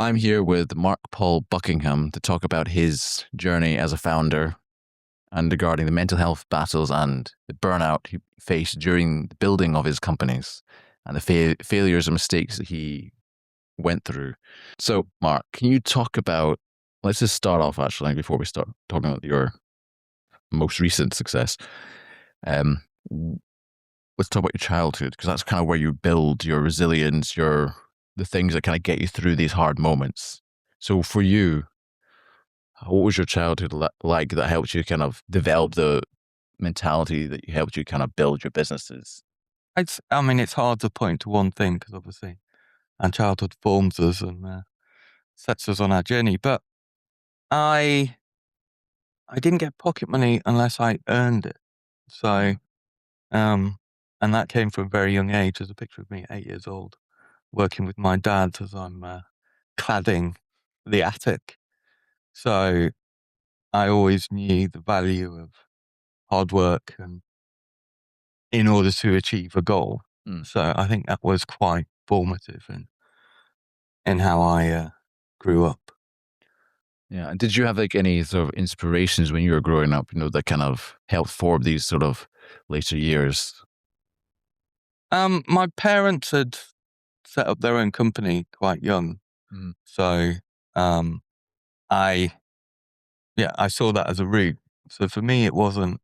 I'm here with Mark Paul Buckingham to talk about his journey as a founder and regarding the mental health battles and the burnout he faced during the building of his companies and the failures and mistakes that he went through. So, Mark, can you talk about, let's just start off actually before we start talking about your most recent success. Um, let's talk about your childhood, because that's kind of where you build your resilience, the things that kind of get you through these hard moments. So for you, what was your childhood like that helped you kind of develop the mentality that helped you kind of build your businesses? It's hard to point to one thing because obviously our childhood forms us and sets us on our journey. But I didn't get pocket money unless I earned it. So, and that came from a very young age. There's a picture of me at 8 years old working with my dad as I'm cladding the attic. So I always knew the value of hard work and in order to achieve a goal. So I think that was quite formative in how I grew up. Yeah. And did you have like any sort of inspirations when you were growing up, that kind of helped form these sort of later years? My parents had set up their own company quite young. So I saw that as a route. So for me, it wasn't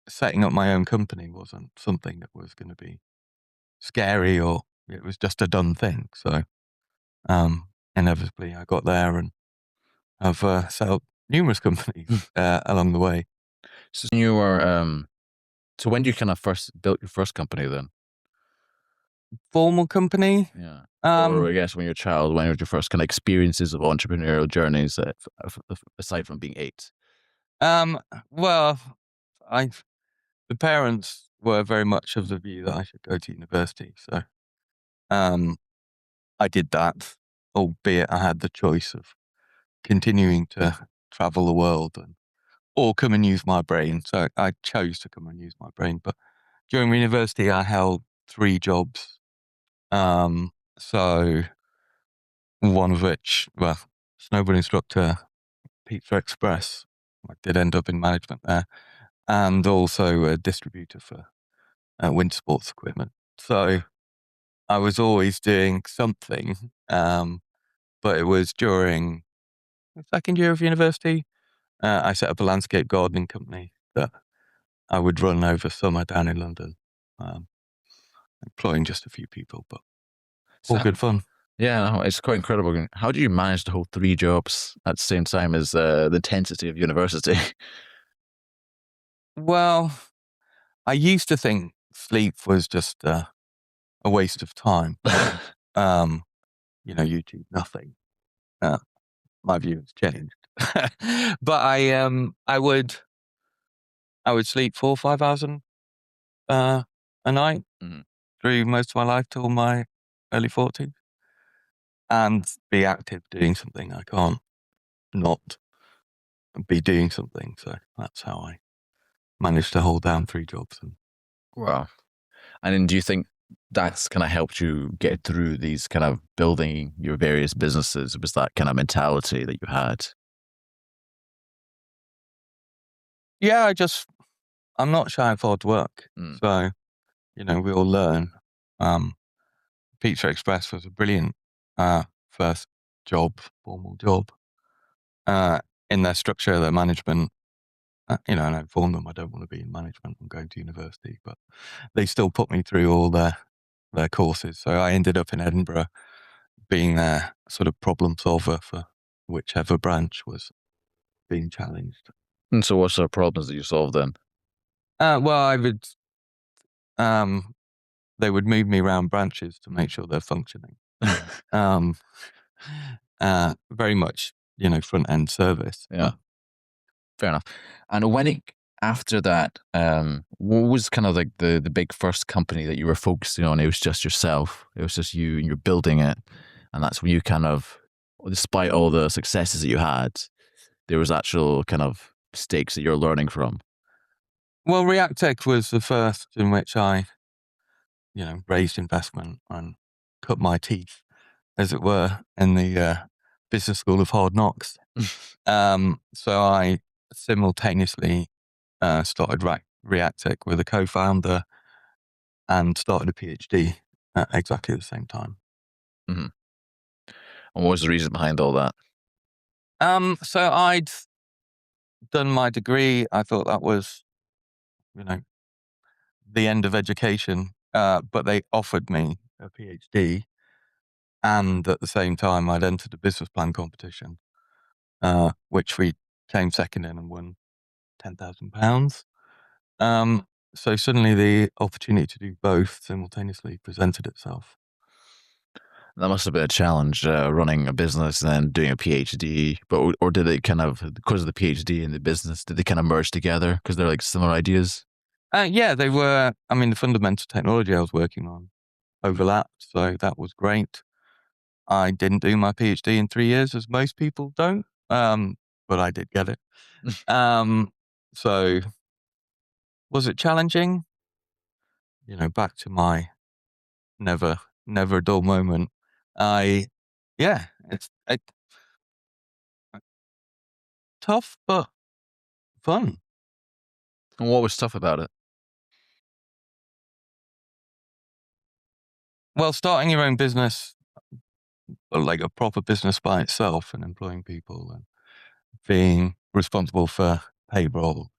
setting up my own company wasn't something that was going to be scary, or it was just a done thing. So inevitably I got there and I've set up numerous companies along the way. So you were, so when did you kind of first built your first company then? Formal company? Yeah. Or I guess when you're a child, when were your first kind of experiences of entrepreneurial journeys aside from being 8? Well, the parents were very much of the view that I should go to university. So I did that, albeit I had the choice of continuing to travel the world or come and use my brain. So I chose to come and use my brain. But during university, I held 3 jobs. So one of which, snowboard instructor, Pizza Express. I did end up in management there, and also a distributor for winter sports equipment. So I was always doing something, but it was during the second year of university. I set up a landscape gardening company that I would run over summer down in London, employing just a few people, but all good fun. Yeah, no, it's quite incredible. How do you manage to hold 3 jobs at the same time as the intensity of university? Well, I used to think sleep was just a waste of time. You do nothing. My view has changed, but I would sleep 4 or 5 hours a night through most of my life till my early 40s, and be active doing something. I can't not be doing something. So that's how I managed to hold down 3 jobs. Wow. And then do you think that's kind of helped you get through these kind of building your various businesses? Was that kind of mentality that you had? Yeah, I'm not shy of hard work. So, we all learn. Pizza Express was a brilliant first formal job. In their structure, their management, and I informed them I don't want to be in management, I'm going to university, but they still put me through all their courses. So I ended up in Edinburgh being their sort of problem solver for whichever branch was being challenged. And so what sort of problems did you solve then? I would, they would move me around branches to make sure they're functioning. Very much, front end service. Yeah. Fair enough. And after that, what was kind of like the big first company that you were focusing on? It was just yourself. It was just you and you're building it. And that's when you kind of, despite all the successes that you had, there was actual kind of mistakes that you're learning from. Well, Reactec was the first in which I, raised investment and cut my teeth. as it were, in the business school of hard knocks. So I simultaneously started Reactec with a co-founder and started a PhD at exactly the same time. Mm-hmm. And what was the reason behind all that? So I'd done my degree. I thought that was, the end of education. But they offered me a PhD, and at the same time, I'd entered a business plan competition, which we came second in and won £10,000. So suddenly, the opportunity to do both simultaneously presented itself. That must have been a challenge, running a business and then doing a PhD. But or did it kind of, because of the PhD and the business, did they kind of merge together because they're like similar ideas? Yeah, they were. I mean, the fundamental technology I was working on overlapped, so that was great. I didn't do my PhD in 3 years, as most people don't, but I did get it. So was it challenging? Back to my never a dull moment. It's tough but fun. And what was tough about it? Well, starting your own business, like a proper business by itself, and employing people and being responsible for payroll,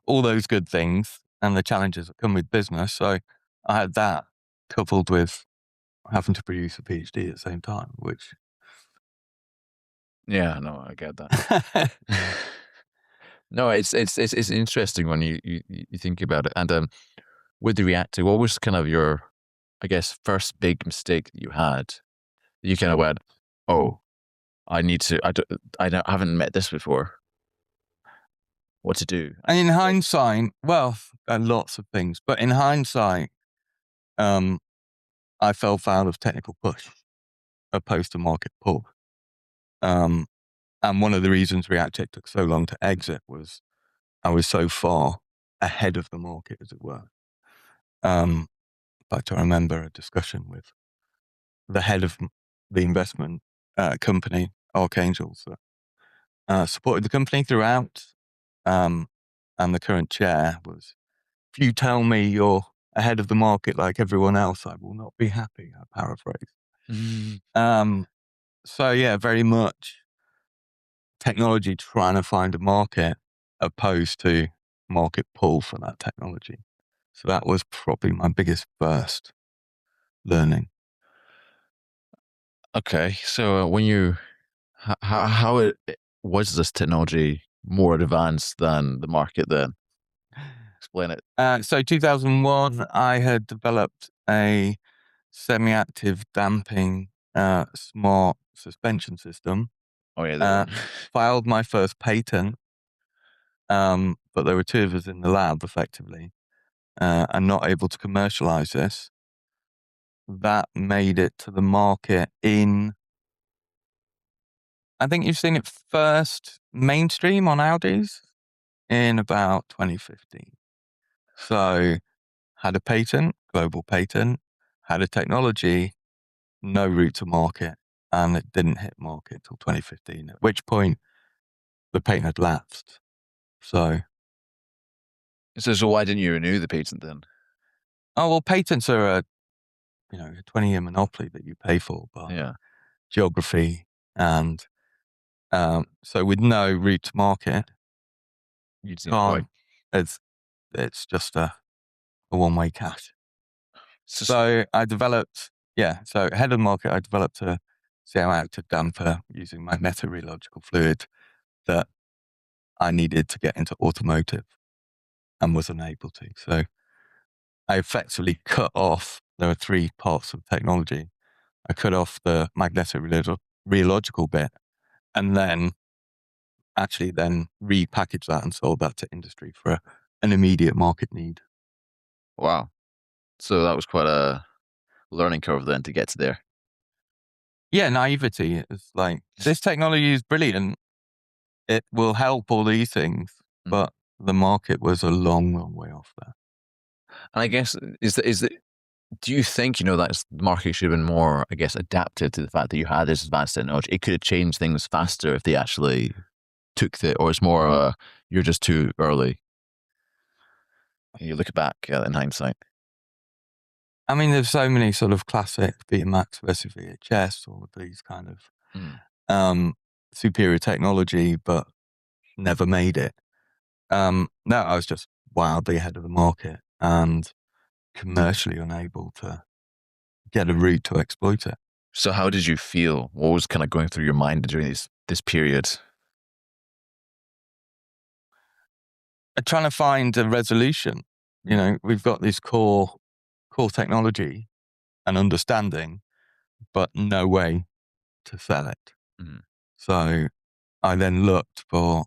all those good things and the challenges that come with business. So I had that coupled with having to produce a PhD at the same time, which Yeah, no, I get that. No, it's interesting when you think about it. And with the Reactec, what was kind of your, I guess, first big mistake that you had? You kind of went, oh, I haven't met this before. What to do? and in hindsight, well, lots of things, but in hindsight, I fell foul of technical push opposed to market pull. And one of the reasons Reactec took so long to exit was I was so far ahead of the market, as it were. In fact, I remember a discussion with the head of the investment company, Archangels, that supported the company throughout. And the current chair was, if you tell me you're ahead of the market like everyone else, I will not be happy, I paraphrase. So yeah, very much technology trying to find a market opposed to market pull for that technology. So that was probably my biggest first learning. Okay, so when you, was this technology more advanced than the market then? Explain it. So 2001, I had developed a semi-active damping smart suspension system. Oh yeah, the one. Filed my first patent, but there were two of us in the lab effectively, and not able to commercialize this. That made it to the market in, I think you've seen it first mainstream on Audis in about 2015. So had a patent, global patent, had a technology, no route to market, and it didn't hit market till 2015, at which point the patent had lapsed. So why didn't you renew the patent then? oh, well, patents are a 20-year monopoly that you pay for by geography. And so with no route to market, You can't. It's just a one-way cash. So I developed, so ahead of the market, I developed a CO-active damper using magnetic rheological fluid that I needed to get into automotive and was unable to. So I effectively cut off, there are three parts of technology. I cut off the magnetic rheological bit and then repackaged that and sold that to industry for an immediate market need. Wow. So that was quite a learning curve then to get to there. Yeah, naivety. It's like, this technology is brilliant. It will help all these things, but the market was a long, long way off there. And I guess Do you think, that the market should have been more, I guess, adapted to the fact that you had this advanced technology? It could have changed things faster if they actually took or it's more, you're just too early. You look back in hindsight. I mean, there's so many sort of classic Betamax versus VHS, all of these kind of superior technology, but never made it. No, I was just wildly ahead of the market and commercially unable to get a route to exploit it. So how did you feel? What was kind of going through your mind during this period? Trying to find a resolution. We've got this core technology and understanding, but no way to sell it. Mm. So I then looked for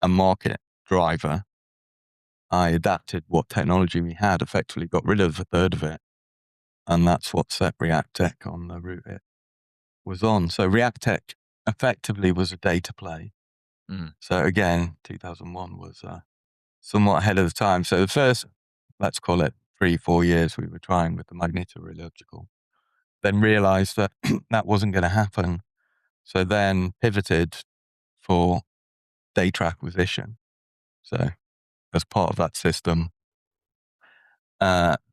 a market driver. I adapted what technology we had, effectively got rid of a third of it. And that's what set Reactec on the route it was on. So Reactec effectively was a data play. So again, 2001 was somewhat ahead of the time. So the first, let's call it 3-4 years, we were trying with the magnetoreligical, then realized that that wasn't going to happen. So then pivoted for data acquisition. So as part of that system,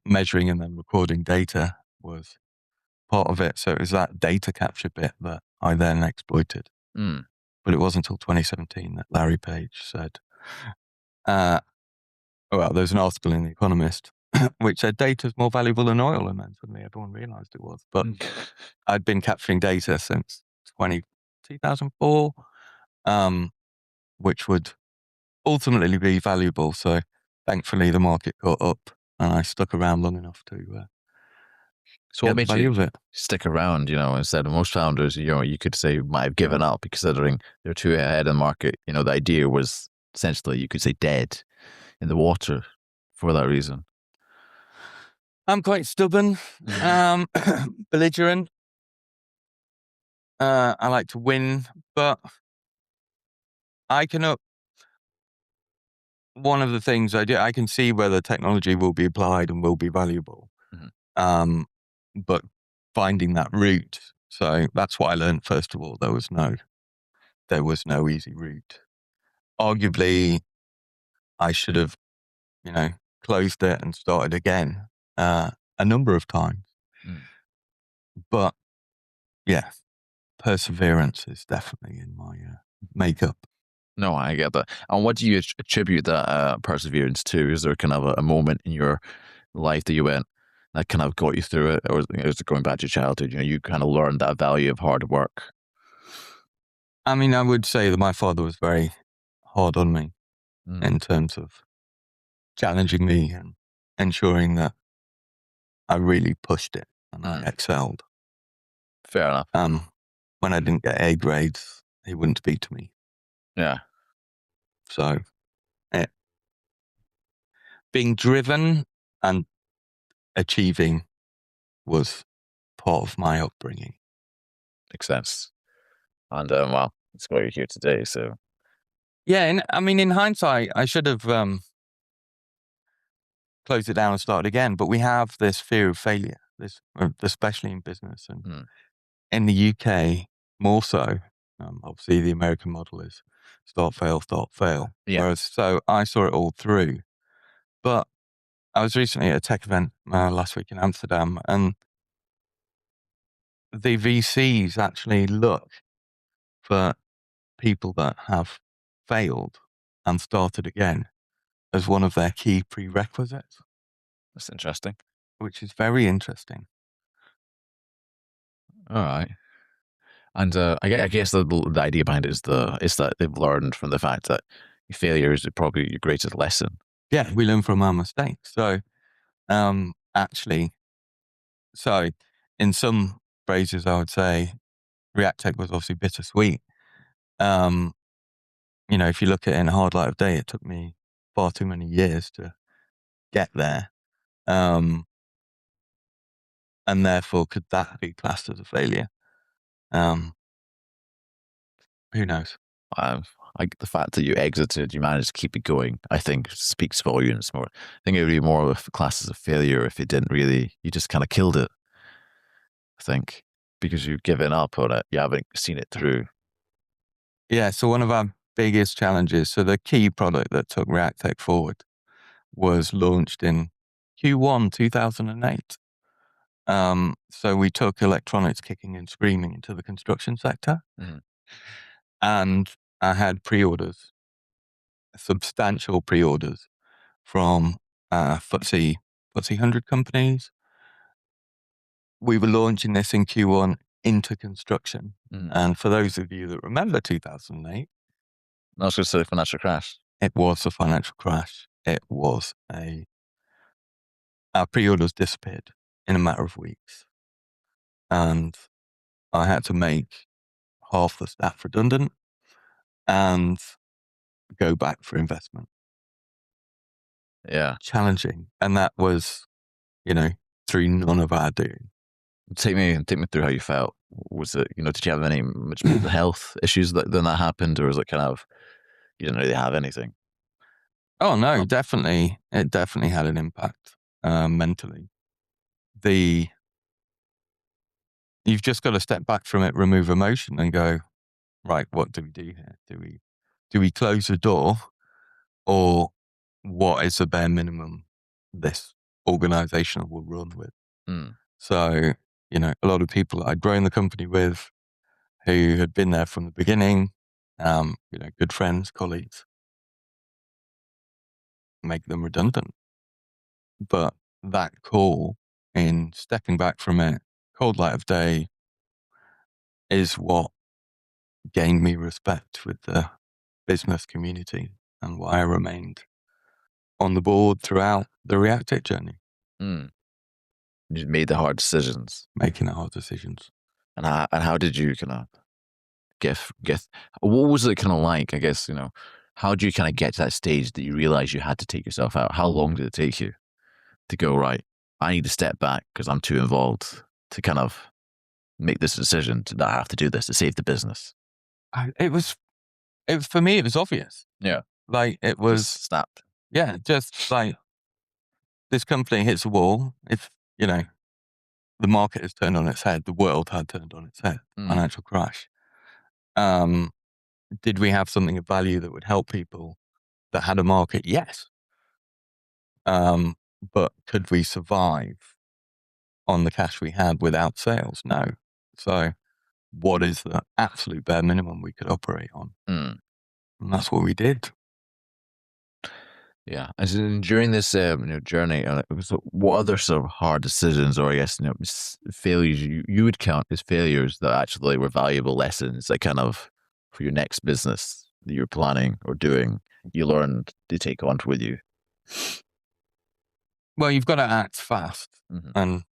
measuring and then recording data was part of it. So it was that data capture bit that I then exploited. But it wasn't until 2017 that Larry Page said, there's an article in The Economist which said data is more valuable than oil, and then suddenly everyone realized it was. But I'd been capturing data since 2004, which would ultimately be valuable. So thankfully the market caught up and I stuck around long enough to so what get the made value you of it. stick around, instead of most founders, you could say might have given up considering they're too ahead in the market. The idea was essentially, you could say, dead in the water for that reason. I'm quite stubborn, belligerent. I like to win, but one of the things I do, I can see where the technology will be applied and will be valuable. But finding that route, so that's what I learned. First of all, there was no easy route. Arguably, I should have, closed it and started again a number of times. But yeah, perseverance is definitely in my makeup. No, I get that. And what do you attribute that perseverance to? Is there kind of a moment in your life that you went that kind of got you through it, or is it going back to childhood? You kind of learned that value of hard work. I mean, I would say that my father was very hard on me in terms of challenging me and ensuring that I really pushed it and I excelled. Fair enough. When I didn't get A grades, he wouldn't speak to me. Yeah. So being driven and achieving was part of my upbringing. Makes sense. And well, it's why you're here today. So yeah, in hindsight, I should have closed it down and started again. But we have this fear of failure, especially in business and in the UK more so. Obviously, the American model is start, fail, start, fail. Yeah. Whereas, so I saw it all through. But I was recently at a tech event last week in Amsterdam, and the VCs actually look for people that have failed and started again as one of their key prerequisites. That's interesting. Which is very interesting. All right. And I guess the idea behind it is that they've learned from the fact that failure is probably your greatest lesson. Yeah, we learn from our mistakes. So, actually, in some phrases, I would say Reactec was obviously bittersweet. If you look at it in a hard light of day, it took me far too many years to get there. And therefore, could that be classed as a failure? Who knows? the fact that you exited, you managed to keep it going, I think speaks volumes more. I think it would be more of a class as a failure if you didn't really, you just kind of killed it, I think, because you've given up on it. You haven't seen it through. Yeah. So one of our biggest challenges, so the key product that took Reactec forward was launched in Q1 2008. So we took electronics kicking and screaming into the construction sector. And I had pre-orders, substantial pre-orders from FTSE 100 companies. We were launching this in Q1 into construction. And for those of you that remember 2008, I was going to say financial crash. it was a financial crash. It was our pre-orders disappeared in a matter of weeks. And I had to make half the staff redundant and go back for investment. Yeah. Challenging. And that was, through none of our doing. Take me through how you felt. Was it, did you have any much mental health issues when that happened, or was it kind of, you didn't really have anything? Oh no, definitely. It definitely had an impact mentally. You've just got to step back from it, remove emotion and go, right, what do we do here? Do we close the door, or what is the bare minimum this organization will run with? So, a lot of people that I'd grown the company with who had been there from the beginning, good friends, colleagues, make them redundant. But that call in stepping back from it, cold light of day, is what gained me respect with the business community and why I remained on the board throughout the Reactec journey. You made the hard decisions. Making the hard decisions. And how did you kind of get, what was it kind of like, I guess, how did you kind of get to that stage that you realized you had to take yourself out? How long did it take you to go, right, I need to step back because I'm too involved to kind of make this decision to not have to do this to save the business? For me, it was obvious. Yeah. Like it was just snapped. Yeah. Just like this company hits a wall. If, the market has turned on its head, the world had turned on its head, financial crash. Did we have something of value that would help people that had a market? Yes. But could we survive on the cash we had without sales? No. So what is the absolute bare minimum we could operate on? And that's what we did. Yeah. As in, during this journey, what other sort of hard decisions, or I guess failures you would count as failures that actually were valuable lessons that kind of for your next business that you're planning or doing, you learned to take on with you? Well, you've got to act fast and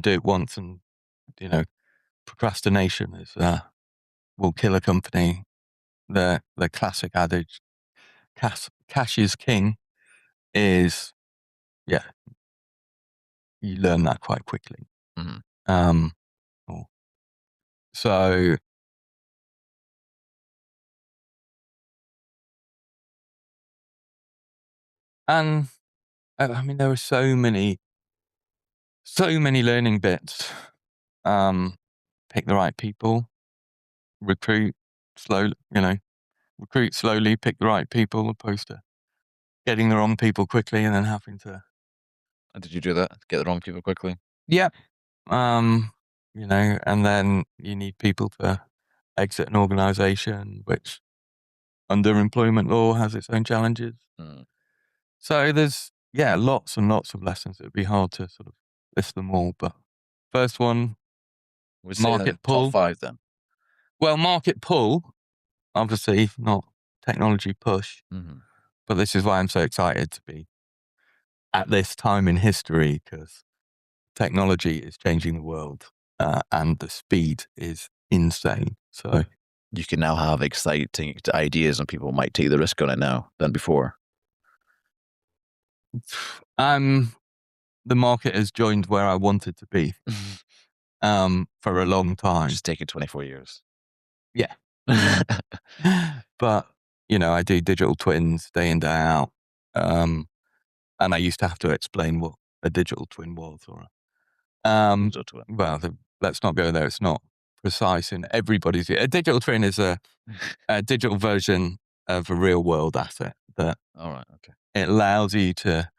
do it once, and procrastination will kill a company. The classic adage, cash is king, is you learn that quite quickly. So and I mean, there were so many learning bits. Pick the right people, recruit slowly, pick the right people, opposed to getting the wrong people quickly and then having to. Did you do that? Get the wrong people quickly? Yeah. And then you need people to exit an organization, which under employment law has its own challenges. So there's, lots and lots of lessons. It would be hard to sort of list them all, but first one, market pull. Top 5 then. Well, market pull, obviously not technology push, but this is why I'm so excited to be at this time in history, because technology is changing the world and the speed is insane. So you can now have exciting ideas and people might take the risk on it now than before. The market has joined where I wanted to be for a long time. Just taking 24 years. Yeah. But, I do digital twins day in, day out. And I used to have to explain what a digital twin was. Digital twin. Well, let's not go there. It's not precise in everybody's. A digital twin is a digital version of a real world asset that All right. Okay. it allows you to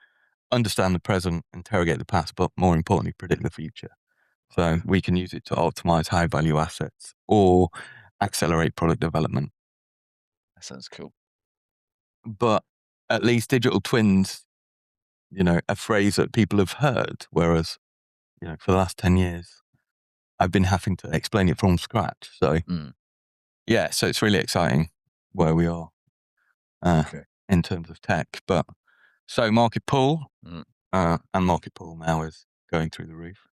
understand the present, interrogate the past, but more importantly, predict the future. So we can use it to optimize high value assets or accelerate product development. That sounds cool. But at least digital twins, a phrase that people have heard, whereas, for the last 10 years, I've been having to explain it from scratch. So, so it's really exciting where we are in terms of tech. But so market pull, and market pull now is going through the roof.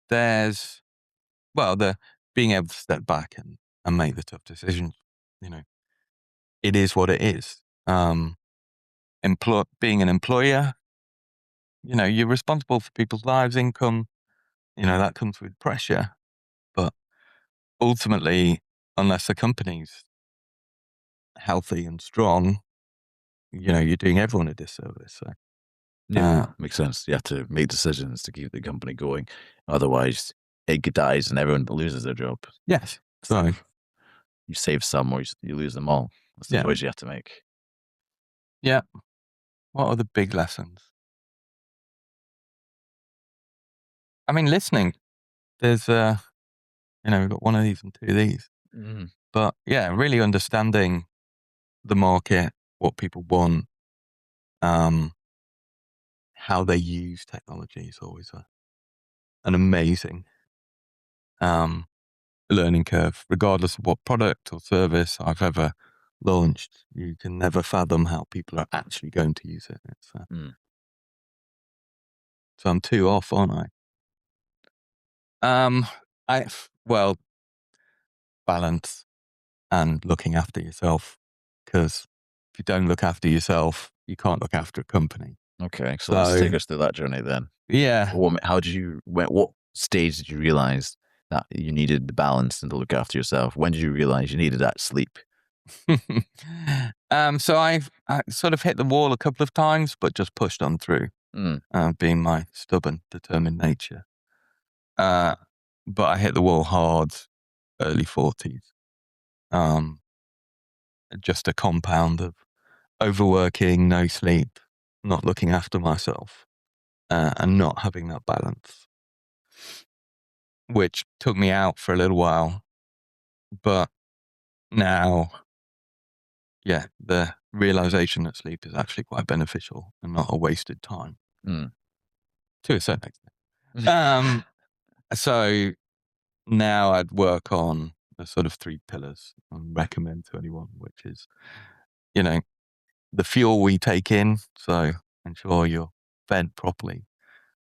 There's, the being able to step back and make the tough decisions. It is what it is. Being an employer, you're responsible for people's lives, income, that comes with pressure. But ultimately, unless the company's healthy and strong, you're doing everyone a disservice. So, makes sense. You have to make decisions to keep the company going. Otherwise, it dies and everyone loses their job. Yes. So you save some or you lose them all. That's the choice you have to make. Yeah. What are the big lessons? I mean, listening. There's, we've got one of these and two of these. But really understanding the market, what people want, how they use technology is always an amazing learning curve, regardless of what product or service I've ever launched. You can never fathom how people are actually going to use it. So I'm 2 off, aren't I? Balance and looking after yourself, because if you don't look after yourself, you can't look after a company. Okay, so let's take us through that journey then. Yeah. What stage did you realize that you needed the balance and to look after yourself? When did you realize you needed that sleep? So I sort of hit the wall a couple of times, but just pushed on through, being my stubborn, determined nature. But I hit the wall hard, early 40s. Just a compound of overworking, no sleep, not looking after myself, and not having that balance, which took me out for a little while. But now, the realization that sleep is actually quite beneficial and not a wasted time, to a certain extent. So now I'd work on the sort of 3 pillars and recommend to anyone, which is, the fuel we take in. So ensure you're fed properly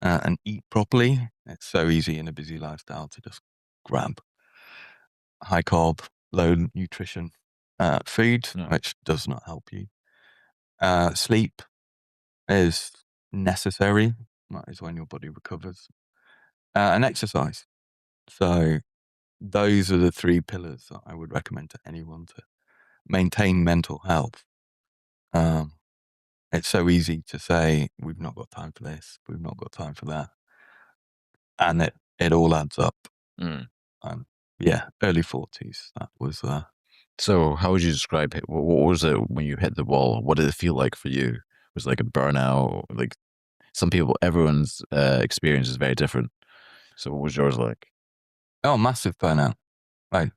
and eat properly. It's so easy in a busy lifestyle to just grab high carb, low nutrition food, which does not help you. Sleep is necessary. That is when your body recovers. And exercise. So those are the 3 pillars that I would recommend to anyone to maintain mental health. It's so easy to say, we've not got time for this, we've not got time for that. And it all adds up. Early 40s, that was... So how would you describe it? What was it when you hit the wall? What did it feel like for you? Was it like a burnout? Like everyone's experience is very different. So what was yours like? Oh, massive burnout. I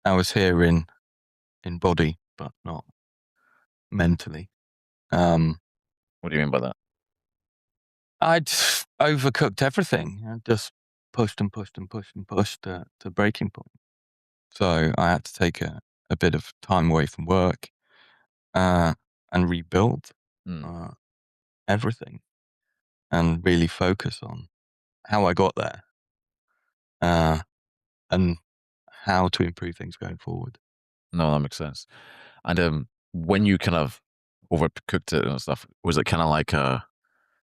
was here in body, but not mentally. What do you mean by that? I'd overcooked everything. I just pushed and pushed and pushed and pushed to breaking point. So I had to take a bit of time away from work and rebuild everything and really focus on how I got there and how to improve things going forward. No, that makes sense. And when you kind of overcooked it and stuff, was it kind of like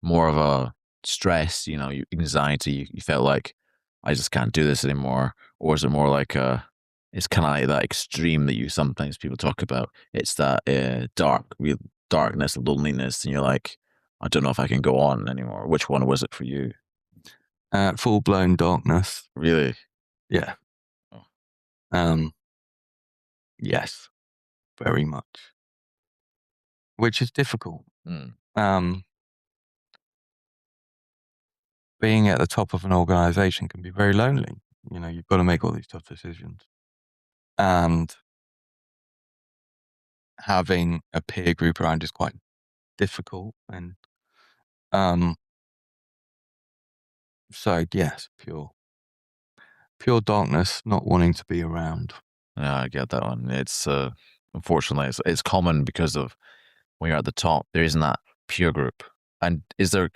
more of a stress, anxiety, you felt like, I just can't do this anymore? Or is it more like it's kind of like that extreme that you sometimes people talk about? It's that real darkness, loneliness, and you're like, I don't know if I can go on anymore. Which one was it for you? Full-blown darkness. Really? Yeah. Oh. Yes, very much. Which is difficult. Mm. Being at the top of an organization can be very lonely. You've got to make all these tough decisions. And having a peer group around is quite difficult. And so, yes, pure darkness, not wanting to be around. Yeah, I get that one. It's unfortunately it's common because of when you're at the top, there isn't that peer group. And is there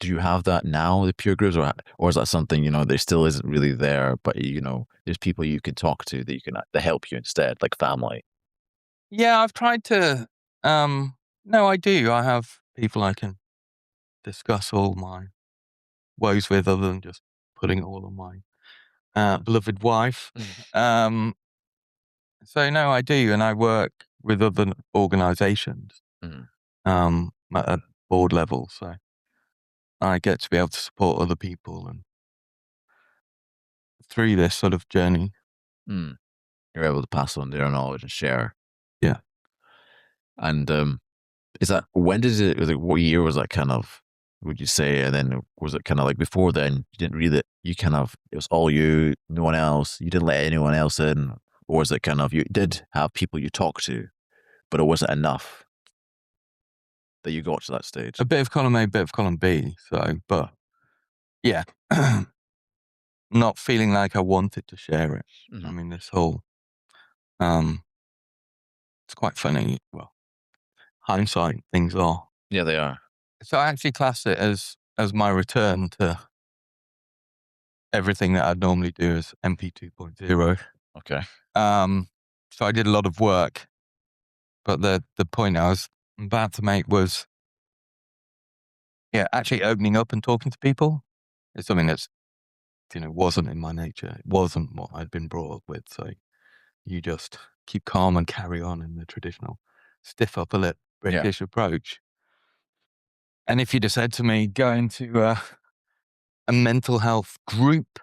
do you have that now, the peer groups, or is that something there still isn't really there, but there's people you can talk to that you can that help you instead, like family. Yeah, I've tried to. No, I do. I have people I can discuss all my woes with, other than just putting it all on my beloved wife. So no, I do, and I work with other organisations Mm. at a board level, so I get to be able to support other people and through this sort of journey. Mm. You're able to pass on their knowledge and share. Yeah. And is that when did it? What year was that kind of? Would you say? And then was it kind of like before then? You didn't read it. You kind of it was all you, no one else. You didn't let anyone else in, or was it kind of you did have people you talked to, but it wasn't enough that you got to that stage? A bit of column A, a bit of column B. So, but yeah, not feeling like I wanted to share it. Mm-hmm. I mean, this whole, it's quite funny. Well, hindsight, things are. Yeah, they are. So I actually class it as my return to everything that I'd normally do as MP 2.0. Okay. So I did a lot of work, but the point I was about to make was, actually opening up and talking to people is something that's, wasn't in my nature. It wasn't what I'd been brought up with. So you just keep calm and carry on in the traditional stiff upper lip British approach. And if you'd have said to me, go into a mental health group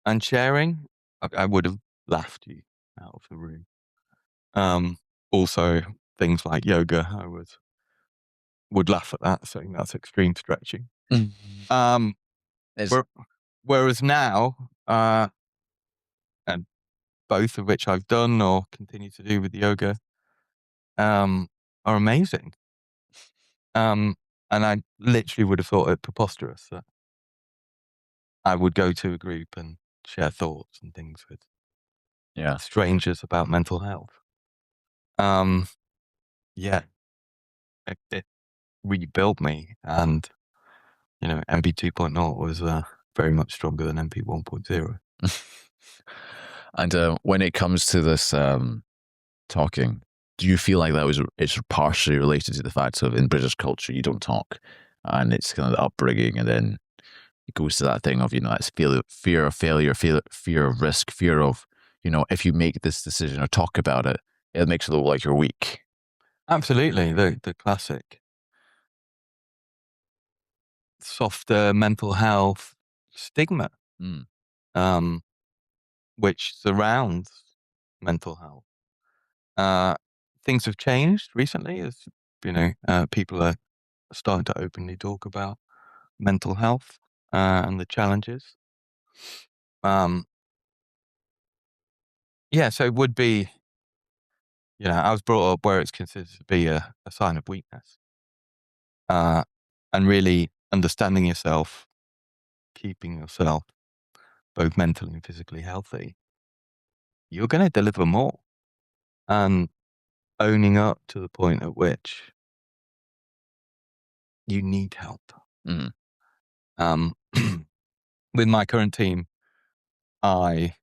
and sharing, I would have laughed you out of the room. Also, things like yoga, I would laugh at that, saying that's extreme stretching. Whereas now, and both of which I've done or continue to do with yoga, are amazing. And I literally would have thought it preposterous that I would go to a group and share thoughts and things with strangers about mental health. It rebuilt me, and MP 2.0 was very much stronger than MP 1.0. And when it comes to this talking, do you feel like it's partially related to the fact of in British culture you don't talk, and it's kind of the upbringing, and then it goes to that thing of that's fear of failure, fear of risk, fear of if you make this decision or talk about it, it makes it look like you're weak. Absolutely, the classic softer mental health stigma, which surrounds mental health. Things have changed recently, as people are starting to openly talk about mental health and the challenges. So it would be, I was brought up where it's considered to be a sign of weakness, and really understanding yourself, keeping yourself both mentally and physically healthy, you're going to deliver more, and owning up to the point at which you need help. With my current team, I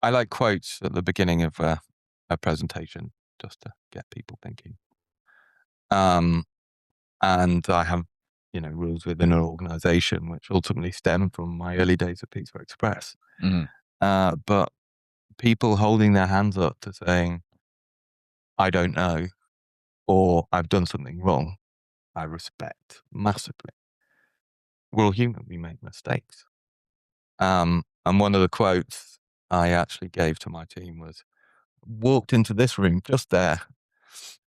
like quotes at the beginning of a presentation just to get people thinking. And I have, rules within an organization which ultimately stem from my early days at Pizza Express. But people holding their hands up to saying, I don't know, or I've done something wrong, I respect massively. We're all human, we make mistakes. And one of the quotes I actually gave to my team was, walked into this room just there.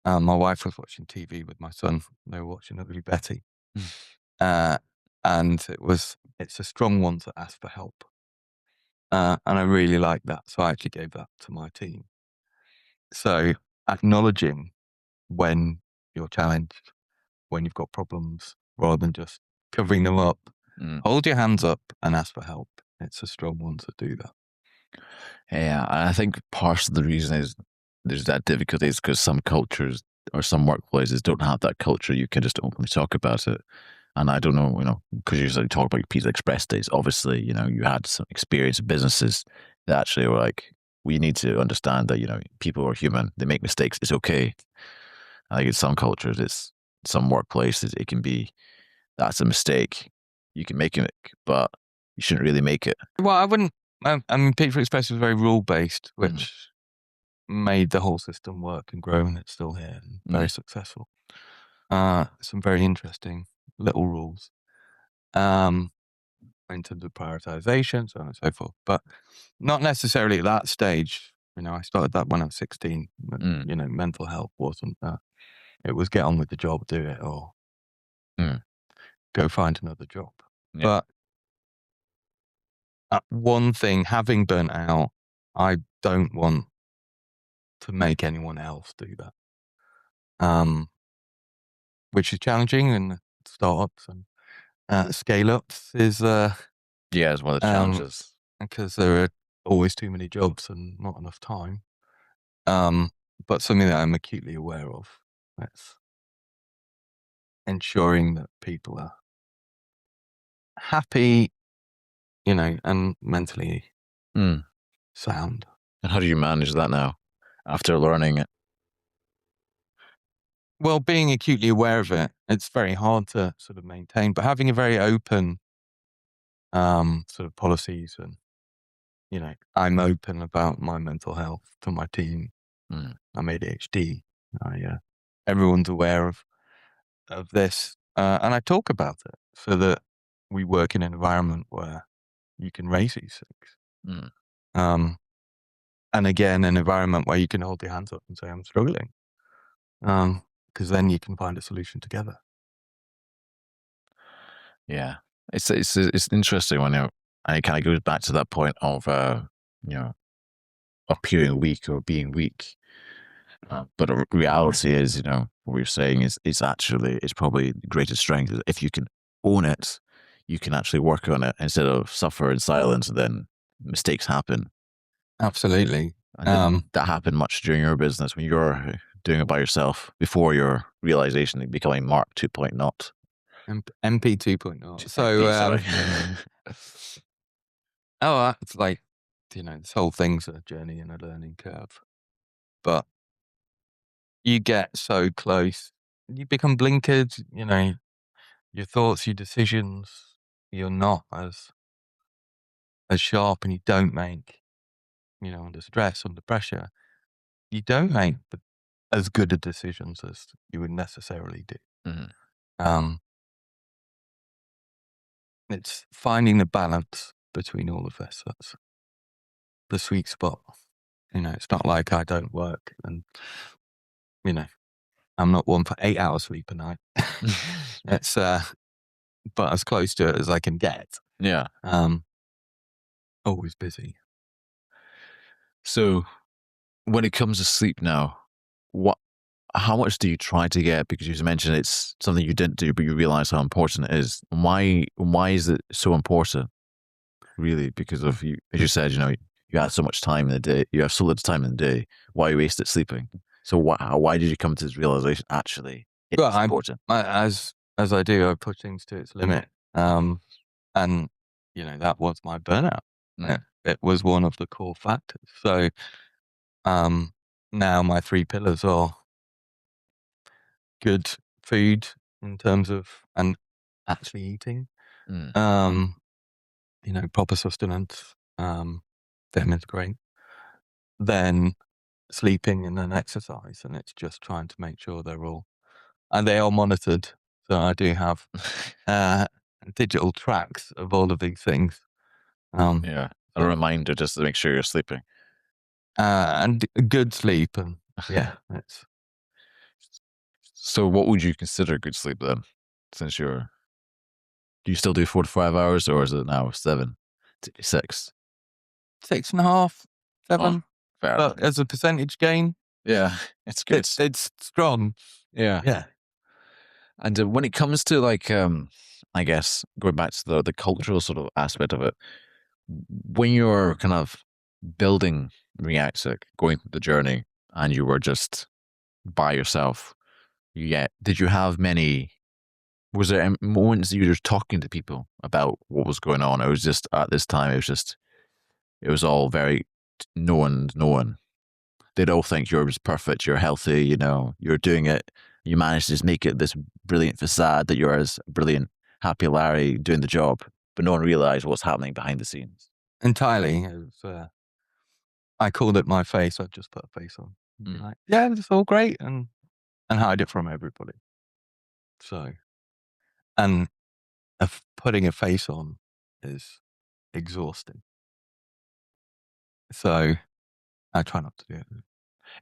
My wife was watching TV with my son. They were watching Ugly Betty. And it's a strong one to ask for help. And I really like that. So I actually gave that to my team. So acknowledging when you're challenged, when you've got problems, rather than just covering them up, hold your hands up and ask for help. It's a strong one to do that. Yeah, and I think part of the reason is there's that difficulty is because some cultures or some workplaces don't have that culture. You can just openly talk about it. And I don't know, because you said you talk about your Pizza Express days. Obviously, you had some experience in businesses that actually were like, we need to understand that, people are human. They make mistakes. It's okay. I think in some cultures, some workplaces, it can be, that's a mistake. You can make it, but you shouldn't really make it. Well, I wouldn't. I mean, Pizza Express was very rule based, which made the whole system work and grow, and it's still here and very successful. Some very interesting little rules, in terms of prioritization, so on and so forth, but not necessarily at that stage. I started that when I was 16. Mental health wasn't that. It was get on with the job, do it, or go find another job. Yeah. But one thing, having burnt out, I don't want to make anyone else do that. Which is challenging in startups and scale-ups is it's one of the challenges. Because there are always too many jobs and not enough time. But something that I'm acutely aware of. That's ensuring that people are happy, and mentally sound. And how do you manage that now after learning it? Well, being acutely aware of it, it's very hard to sort of maintain, but having a very open sort of policies and, I'm open about my mental health to my team. I'm ADHD. Everyone's aware of this, and I talk about it so that we work in an environment where you can raise these things. And again, an environment where you can hold your hands up and say, I'm struggling. Because then you can find a solution together. Yeah. It's interesting when and it kind of goes back to that point of, appearing weak or being weak. But the reality is, what you're saying is it's probably the greatest strength. Is if you can own it, you can actually work on it instead of suffer in silence and then mistakes happen. Absolutely. And that happened much during your business when you're doing it by yourself before your realization of becoming Mark 2.0. MP 2.0. So, it's like, this whole thing's a journey and a learning curve. But you get so close, you become blinkered, your thoughts, your decisions, you're not as sharp, and you don't make, under stress, under pressure, you don't make as good a decisions as you would necessarily do. It's finding the balance between all of this. That's the sweet spot. It's not like I don't work and, I'm not one for 8 hours sleep a night. It's, but as close to it as I can get. Yeah. Always busy. So when it comes to sleep now, how much do you try to get? Because you mentioned it's something you didn't do, but you realize how important it is. Why is it so important? Really, because of you, as you said, you had so much time in the day. You have so little time in the day. Why waste it sleeping? So why did you come to this realization? Actually, it's important. As I do, I push things to its limit. And that was my burnout. It was one of the core factors. So, now my 3 pillars are good food, in terms of and actually eating. Mm. Proper sustenance, them is great. Then sleeping and then exercise, and it's just trying to make sure they are monitored. So I do have digital tracks of all of these things. Yeah. A reminder just to make sure you're sleeping. And good sleep, and yeah, it's. So what would you consider good sleep then? Since do you still do 4 to 5 hours, or is it now 7 to 6? 6.5, 7. Oh, fair But enough. as a percentage gain, Yeah, it's good. it's strong. Yeah. Yeah. And when it comes to I guess going back to the cultural sort of aspect of it, when you're kind of building Reactec, going through the journey, and you were just by yourself, did you have many? Was there moments that you were just talking to people about what was going on? It was just at this time, it was all very no one. They'd all think you're just perfect, you're healthy, you're doing it. You managed to just make it this brilliant facade that you're as brilliant, happy Larry doing the job, but no one realized what's happening behind the scenes. Entirely. It was, I called it my face. I'd just put a face on. Be like, yeah, it's all great, and hide it from everybody. So, and putting a face on is exhausting. So I try not to do it.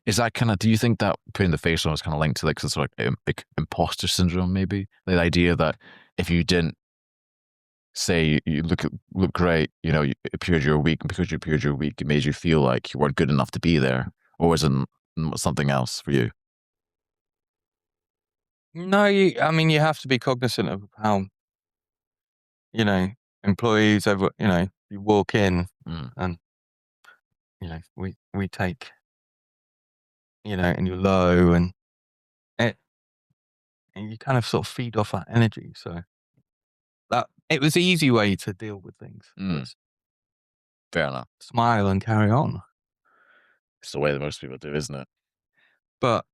Is that do you think that putting the face on is kind of linked to like some sort of like imposter syndrome, maybe? The idea that if you didn't say you look great, you appeared you're weak, and because you appeared you're weak, it made you feel like you weren't good enough to be there, or was it something else for you? No, you have to be cognizant of how, employees you walk in and, we take, and you're low, and you kind of sort of feed off that energy. So it was the easy way to deal with things. Was Fair enough. smile and carry on. It's the way that most people do, isn't it? But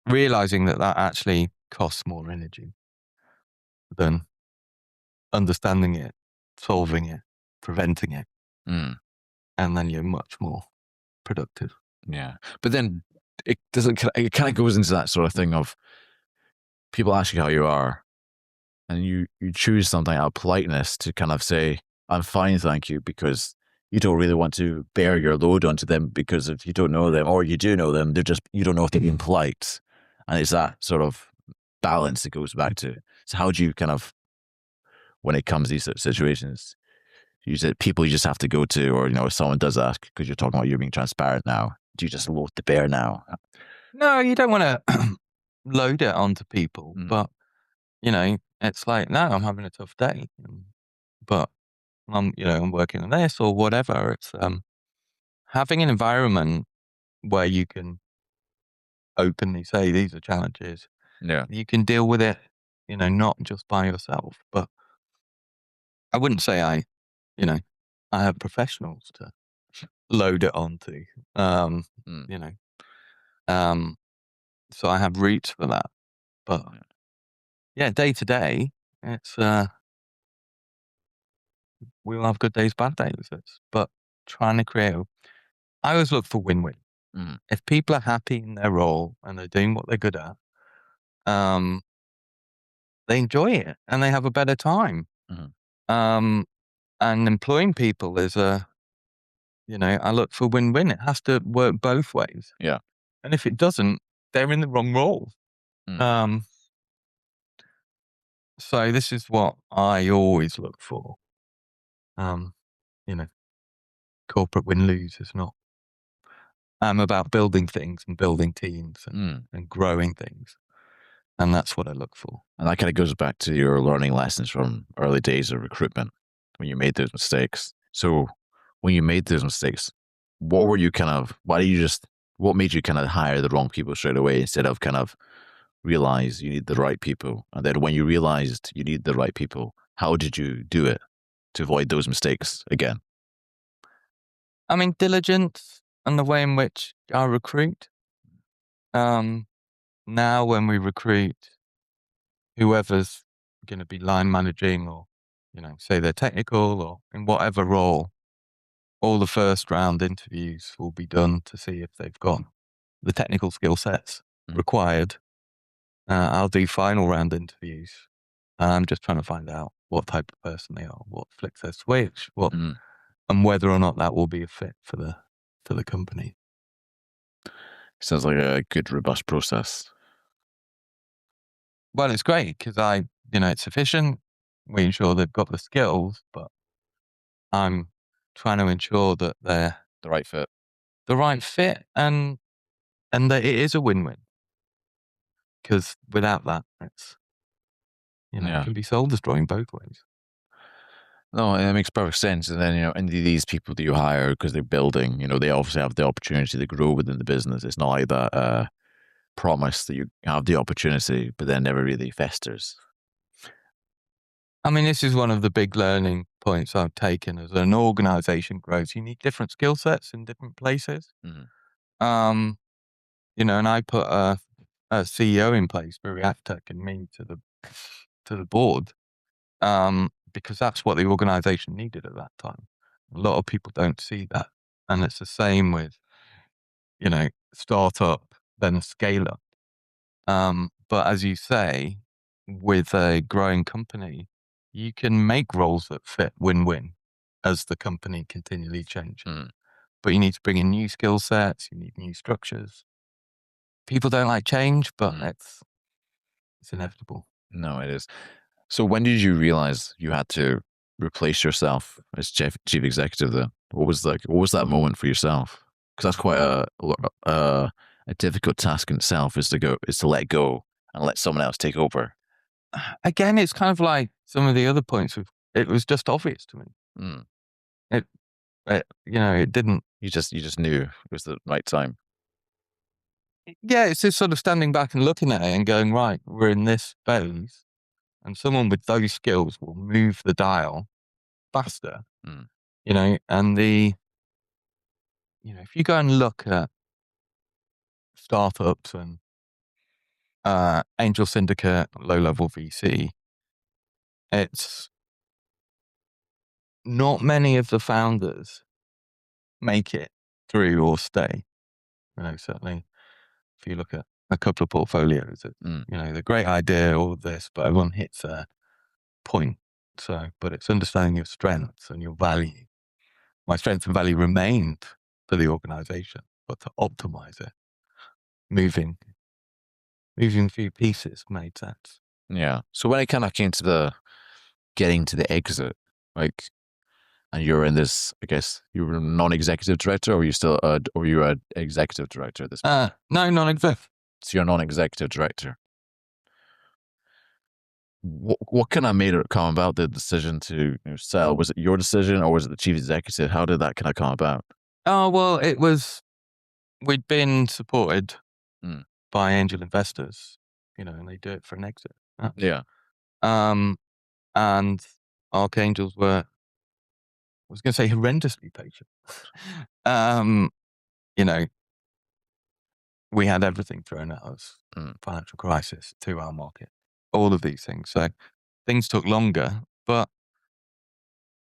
realizing that actually costs more energy than understanding it, solving it, preventing it. And then you're much more productive. Yeah. But then it kind of goes into that sort of thing of people ask you how you are, and you choose something out of politeness to kind of say, I'm fine, thank you, because you don't really want to bear your load onto them, because if you don't know them, or you do know them, you don't know if they're being polite. And it's that sort of balance it goes back to. So how do you kind of, when it comes to these situations, use it people you just have to go to, or, if someone does ask, because you're talking about you're being transparent now, do you just load the bear now? No, you don't want to load it onto people, but, it's like, no, I'm having a tough day, but I'm working on this or whatever. It's having an environment where you can openly say these are challenges. Yeah. You can deal with it, not just by yourself. But I wouldn't say I have professionals to load it onto. So I have routes for that. But yeah, day to day, it's we'll have good days, bad days. But trying to create I always look for win-win. If people are happy in their role and they're doing what they're good at, they enjoy it and they have a better time. And employing people is I look for win-win. It has to work both ways. Yeah. And if it doesn't, they're in the wrong role. So this is what I always look for. Corporate win-lose is not. I'm about building things and building teams and growing things. And that's what I look for. And that kind of goes back to your learning lessons from early days of recruitment when you made those mistakes. So when you made those mistakes, what made you kind of hire the wrong people straight away instead of kind of realize you need the right people? And then when you realized you need the right people, how did you do it to avoid those mistakes again? I mean, diligence and the way in which I recruit. Now when we recruit, whoever's going to be line managing or, say they're technical or in whatever role, all the first round interviews will be done to see if they've got the technical skill sets required. I'll do final round interviews. I'm just trying to find out what type of person they are, what flicks their switch, and whether or not that will be a fit for the company. Sounds like a good, robust process. Well, it's great because it's efficient. We ensure they've got the skills, but I'm trying to ensure that they're The right fit. And that it is a win-win. Because without that, it's, it can be soul-destroying both ways. No, it makes perfect sense. And then, and these people that you hire because they're building, they obviously have the opportunity to grow within the business. It's not like that promise that you have the opportunity, but then never really festers. I mean, this is one of the big learning points I've taken. As an organization grows, you need different skill sets in different places. And I put a CEO in place for Reactec and me to the board, because that's what the organization needed at that time. A lot of people don't see that. And it's the same with, startup, then scale up. But as you say, with a growing company, you can make roles that fit win-win as the company continually changes. But you need to bring in new skill sets, you need new structures. People don't like change, but it's inevitable. No, it is. So when did you realize you had to replace yourself as chief executive then? What was that moment for yourself? Because that's quite a difficult task in itself, is to let go and let someone else take over. Again, it's kind of like some of the other points. It was just obvious to me. It didn't. You just knew it was the right time. Yeah, it's just sort of standing back and looking at it and going, right, we're in this phase, and someone with those skills will move the dial faster. And if you go and look at startups and angel syndicate, low-level VC, it's not many of the founders make it through or stay. Certainly if you look at a couple of portfolios, the great idea, all of this, but everyone hits a point. But it's understanding your strengths and your value. My strength and value remained for the organization, but to optimize it, moving a few pieces made sense. Yeah. So when it kind of came to getting to the exit, and you're in this, I guess you were a non-executive director, or you were an executive director at this point? No, non-executive. So you're a non-executive director. What kind of made it come about, the decision to sell? Was it your decision, or was it the chief executive? How did that kind of come about? Oh, well, we'd been supported by angel investors, and they do it for an exit. Yeah. And archangels were, I was going to say, horrendously patient. We had everything thrown at us, financial crisis, 2-hour market, all of these things. So things took longer, but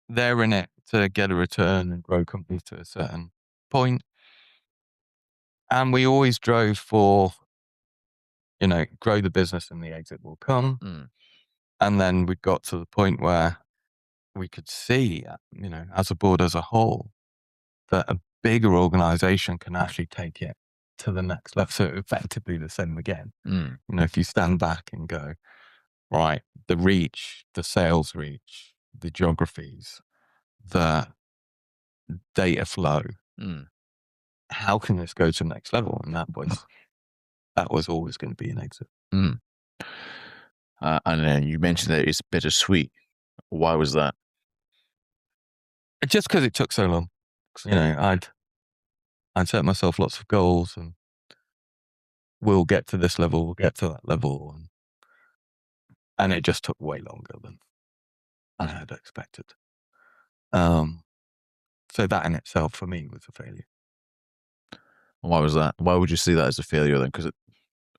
they're in it to get a return and grow companies to a certain point. And we always drove for, grow the business and the exit will come. And then we got to the point where we could see, as a board as a whole, that a bigger organization can actually take it to the next level. So effectively the same again. If you stand back and go, right, the reach, the sales reach, the geographies, the data flow, how can this go to the next level? And that was always going to be an exit. And then you mentioned that it's bittersweet. Why was that? Just because it took so long. I'd set myself lots of goals, and we'll get to this level, we'll get to that level. And it just took way longer than I had expected. So that in itself for me was a failure. Why was that? Why would you see that as a failure then? Because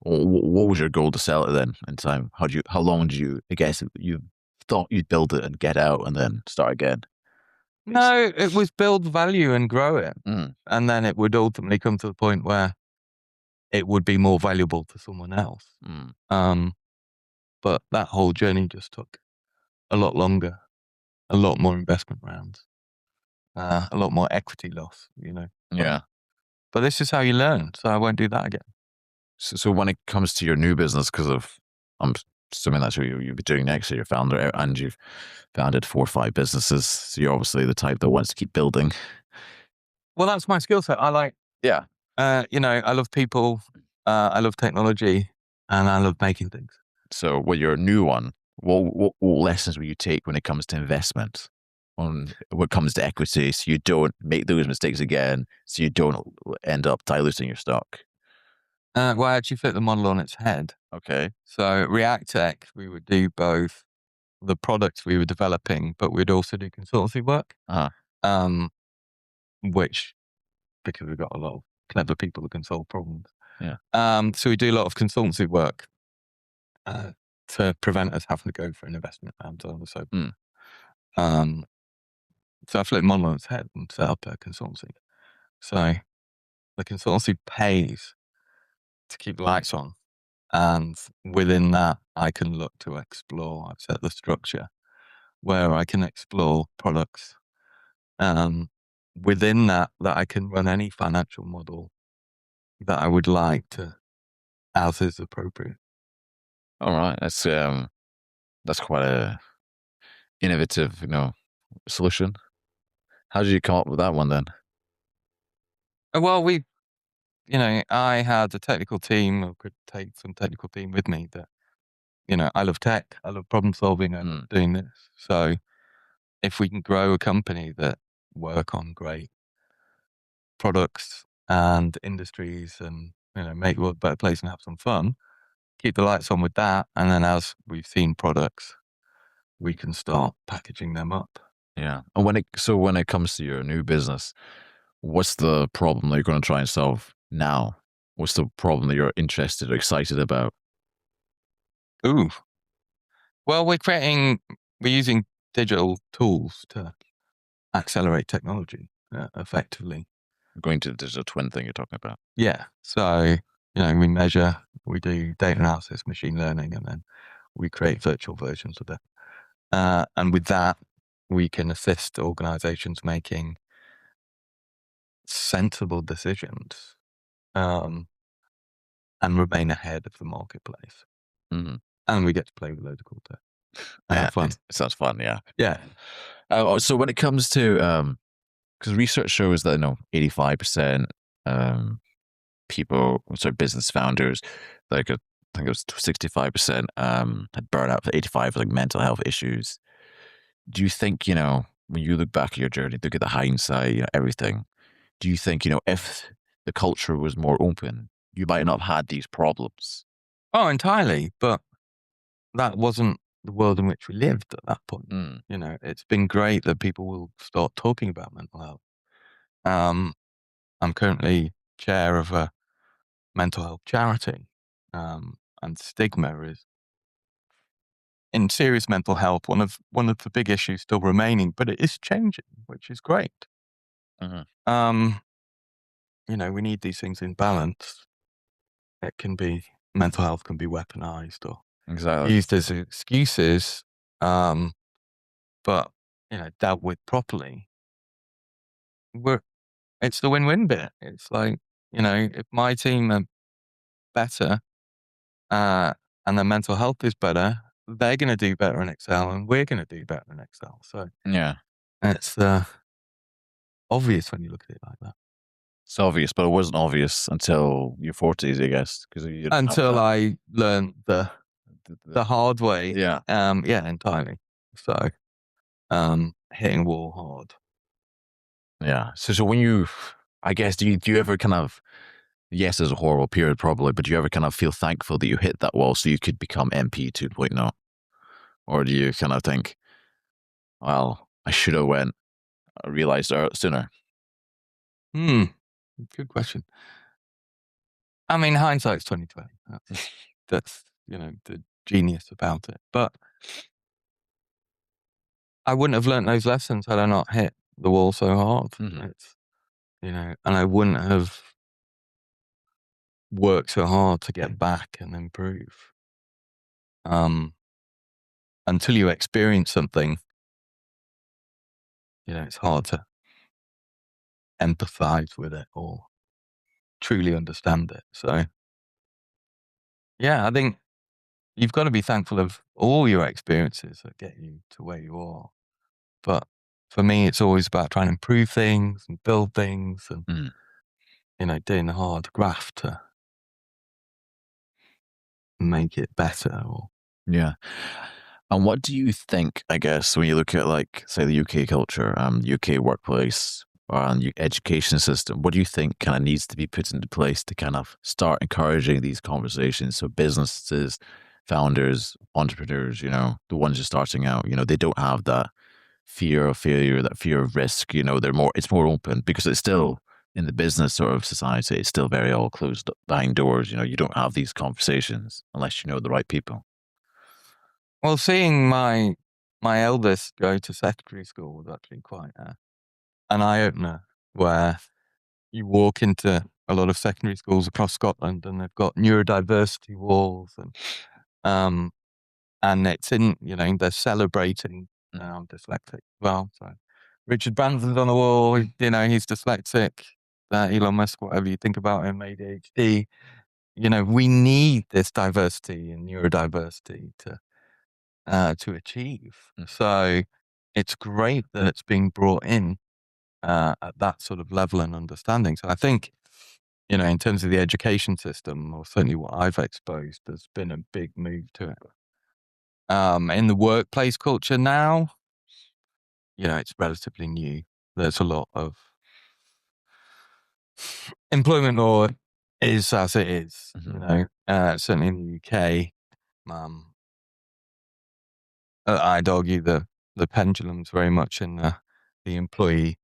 What was your goal to sell it then in time? How long did you, I guess you thought you'd build it and get out and then start again? No, it was build value and grow it. Mm, And then it would ultimately come to the point where it would be more valuable to someone else. mm, But that whole journey just took a lot longer, a lot more investment rounds, a lot more equity loss, you know. yeah. But this is how you learn, so I won't do that again. So when it comes to your new business, because I'm assuming that's what you'll be doing next, so you're founder and you've founded 4 or 5 businesses. So you're obviously the type that wants to keep building. Well, that's my skill set. I like, Yeah. I love people, I love technology, and I love making things. So with your new one, what lessons will you take when it comes to investment? When it comes to equity, so you don't make those mistakes again, so you don't end up diluting your stock. Well, I actually flip the model on its head. Okay. So Reactec, we would do both the products we were developing, but we'd also do consultancy work, Uh-huh. um, which, because we've got a lot of clever people that can solve problems. Yeah. So we do a lot of consultancy work to prevent us having to go for an investment round. So, Mm. so I flipped the model on its head and set up a consultancy. So the consultancy pays to keep the lights on. And within that, I can look to explore, I've set the structure where I can explore products. Within that I can run any financial model that I would like to, as is appropriate. All right. That's quite a innovative, solution. How did you come up with that one then? Well, I had a technical team, or could take some technical team with me that, I love tech, I love problem solving, I love doing this. So if we can grow a company that work on great products and industries and, make the world a better place and have some fun, keep the lights on with that. And then as we've seen products, we can start packaging them up. Yeah. And when it comes to your new business, what's the problem that you're going to try and solve now? What's the problem that you're interested or excited about? Ooh. Well, we're using digital tools to accelerate technology effectively. Going to the digital twin thing you're talking about. Yeah. So, we measure, we do data analysis, machine learning, and then we create virtual versions of it. And with that, we can assist organizations making sensible decisions and remain ahead of the marketplace. Mm-hmm. And we get to play with loads of cool tech and have fun. It sounds fun, yeah. Yeah. So when it comes to, because research shows that 85% people, sorry, business founders, like I think it was 65% had burnout, 85 like mental health issues. Do you think when you look back at your journey, look at the hindsight, everything? Do you think if the culture was more open, you might not have had these problems? Oh, entirely. But that wasn't the world in which we lived at that point. Mm. It's been great that people will start talking about mental health. I'm currently chair of a mental health charity, and stigma is in serious mental health one of the big issues still remaining, but it is changing, which is great. Mm-hmm. We need these things in balance. Mental health can be weaponized or Exactly. used as excuses, but dealt with properly. It's the win-win bit. It's like, if my team are better, and their mental health is better, they're going to do better in Excel, and we're going to do better in Excel. So Yeah. it's obvious when you look at it like that. It's obvious, but it wasn't obvious until your 40s, I guess, because you didn't have Until that. I learned the hard way. Yeah. Yeah, entirely. So, hitting wall hard. Yeah. So when I guess, do you ever kind of, yes, there's a horrible period probably, but do you ever kind of feel thankful that you hit that wall so you could become MP 2.0? Or do you kind of think, well, I should have realized sooner? Good question. I mean, hindsight's 2020. That's the genius about it. But I wouldn't have learnt those lessons had I not hit the wall so hard. It's, and I wouldn't have worked so hard to get back and improve. Until you experience something, it's hard to empathize with it or truly understand it. So, yeah, I think you've got to be thankful of all your experiences that get you to where you are. But for me, it's always about trying to improve things and build things and, doing the hard graft to make it better. Yeah. And what do you think, I guess, when you look at, like, say, the UK culture, UK workplace, or education system, what do you think kind of needs to be put into place to kind of start encouraging these conversations? So businesses, founders, entrepreneurs, the ones just starting out, they don't have that fear of failure, that fear of risk, it's more open because it's still in the business sort of society, it's still very all closed behind doors. You don't have these conversations unless you know the right people. Well, seeing my eldest go to secondary school was actually quite an eye-opener, where you walk into a lot of secondary schools across Scotland and they've got neurodiversity walls and it's in, they're celebrating, I'm dyslexic. Well, so Richard Branson's on the wall, he's dyslexic, Elon Musk, whatever you think about him, ADHD. We need this diversity and neurodiversity to achieve. So it's great that it's being brought in at that sort of level and understanding. So I think, in terms of the education system, or certainly what I've exposed, there's been a big move to it. In the workplace culture now, it's relatively new. There's a lot of employment law is as it is, certainly in the UK. I'd argue the pendulum's very much in the employee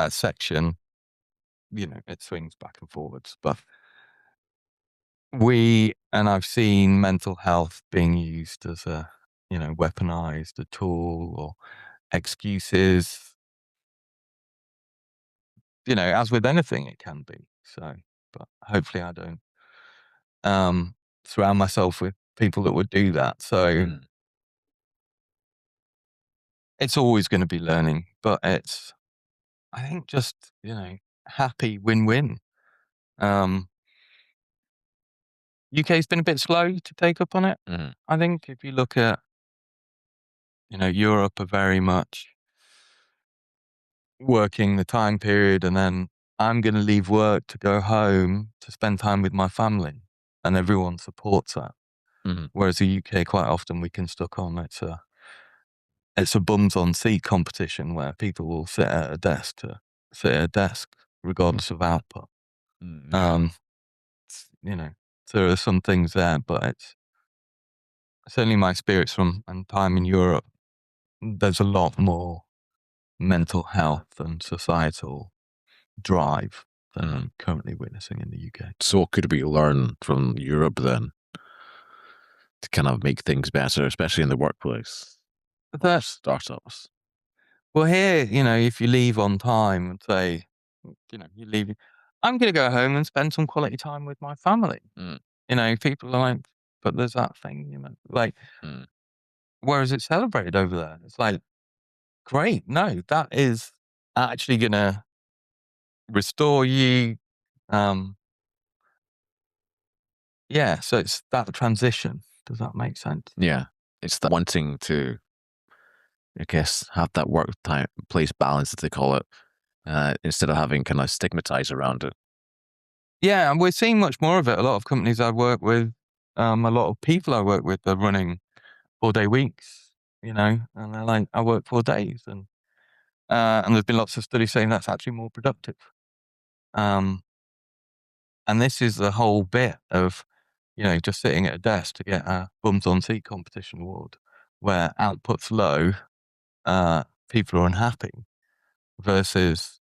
section. It swings back and forwards, but I've seen mental health being used as a, weaponized a tool or excuses. As with anything, it can be. So, but hopefully I don't surround myself with people that would do that. So it's always going to be learning, but it's, I think, just, happy win-win. UK's been a bit slow to take up on it. I think if you look at, Europe are very much working the time period and then I'm going to leave work to go home to spend time with my family, and everyone supports that. Whereas the UK, quite often we can stuck on, it's a bums on seat competition where people will sit at a desk regardless of output. So there are some things there, but it's certainly my experience from and time in Europe. There's a lot more mental health and societal drive than I'm currently witnessing in the UK. So what could we learn from Europe then to kind of make things better, especially in the workplace? That's startups. Well, here, if you leave on time and say, you leave, I'm going to go home and spend some quality time with my family. People are like, but there's that thing, whereas it's celebrated over there. It's like, great. No, that is actually going to restore you. Yeah. So it's that transition. Does that make sense? Yeah. It's that wanting to, I guess, have that work-place balance, as they call it, instead of having kind of stigmatized around it. Yeah, and we're seeing much more of it. A lot of companies I work with, a lot of people I work with are running 4-day weeks, and they're like, I work 4 days. And there's been lots of studies saying that's actually more productive. And this is the whole bit of, just sitting at a desk to get a bums on seat competition award, where output's low, people are unhappy, versus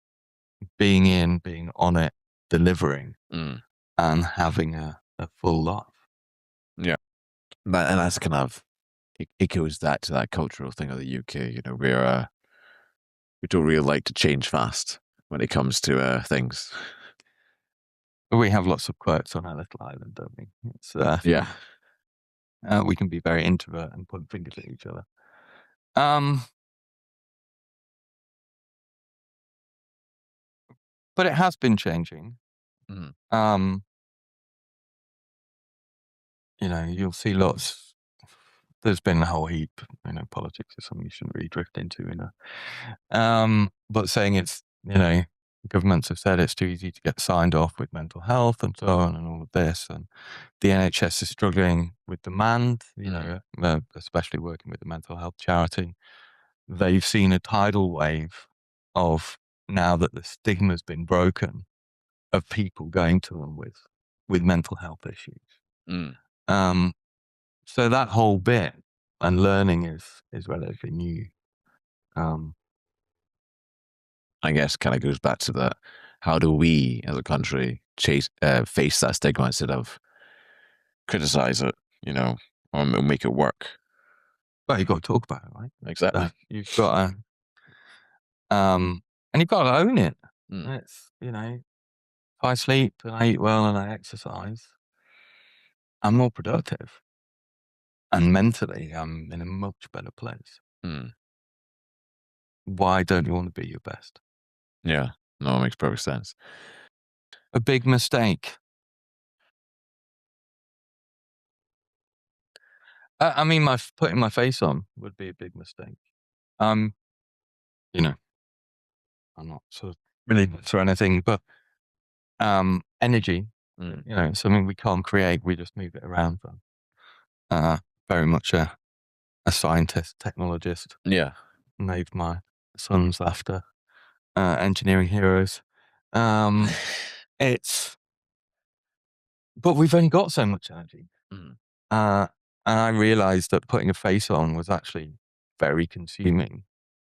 being on it, delivering Mm. and having a full life. Yeah. And that's kind of, it goes back to that cultural thing of the UK. You know, we don't really like to change fast when it comes to things. We have lots of quirks on our little island, don't we? It's Yeah. we can be very introvert and point fingers at each other. But it has been changing. Mm. You know, you'll see lots. There's been a whole heap. You know, politics is something you shouldn't really drift into. You know, but saying it's, you know, governments have said it's too easy to get signed off with mental health and so on and all of this, and the NHS is struggling with demand. You know, especially working with the mental health charity, they've seen a tidal wave of, now that the stigma's been broken, of people going to them with mental health issues. Mm. So that whole bit and learning is relatively new. I guess kind of goes back to that. How do we as a country face that stigma instead of criticize it, you know, or make it work? Well, you've got to talk about it, right? Exactly. You've got to, and you've got to own it. Mm. It's, you know, if I sleep and I eat well and I exercise, I'm more productive. And mentally, I'm in a much better place. Mm. Why don't you want to be your best? Yeah. No, it makes perfect sense. A big mistake. I mean, putting my face on would be a big mistake. You know, I'm not sort of religious or anything, but energy, Mm. you know, something we can't create, we just move it around. Very much a scientist, technologist. Yeah. Named my sons after engineering heroes. But we've only got so much energy. Mm. And I realized that putting a face on was actually very consuming.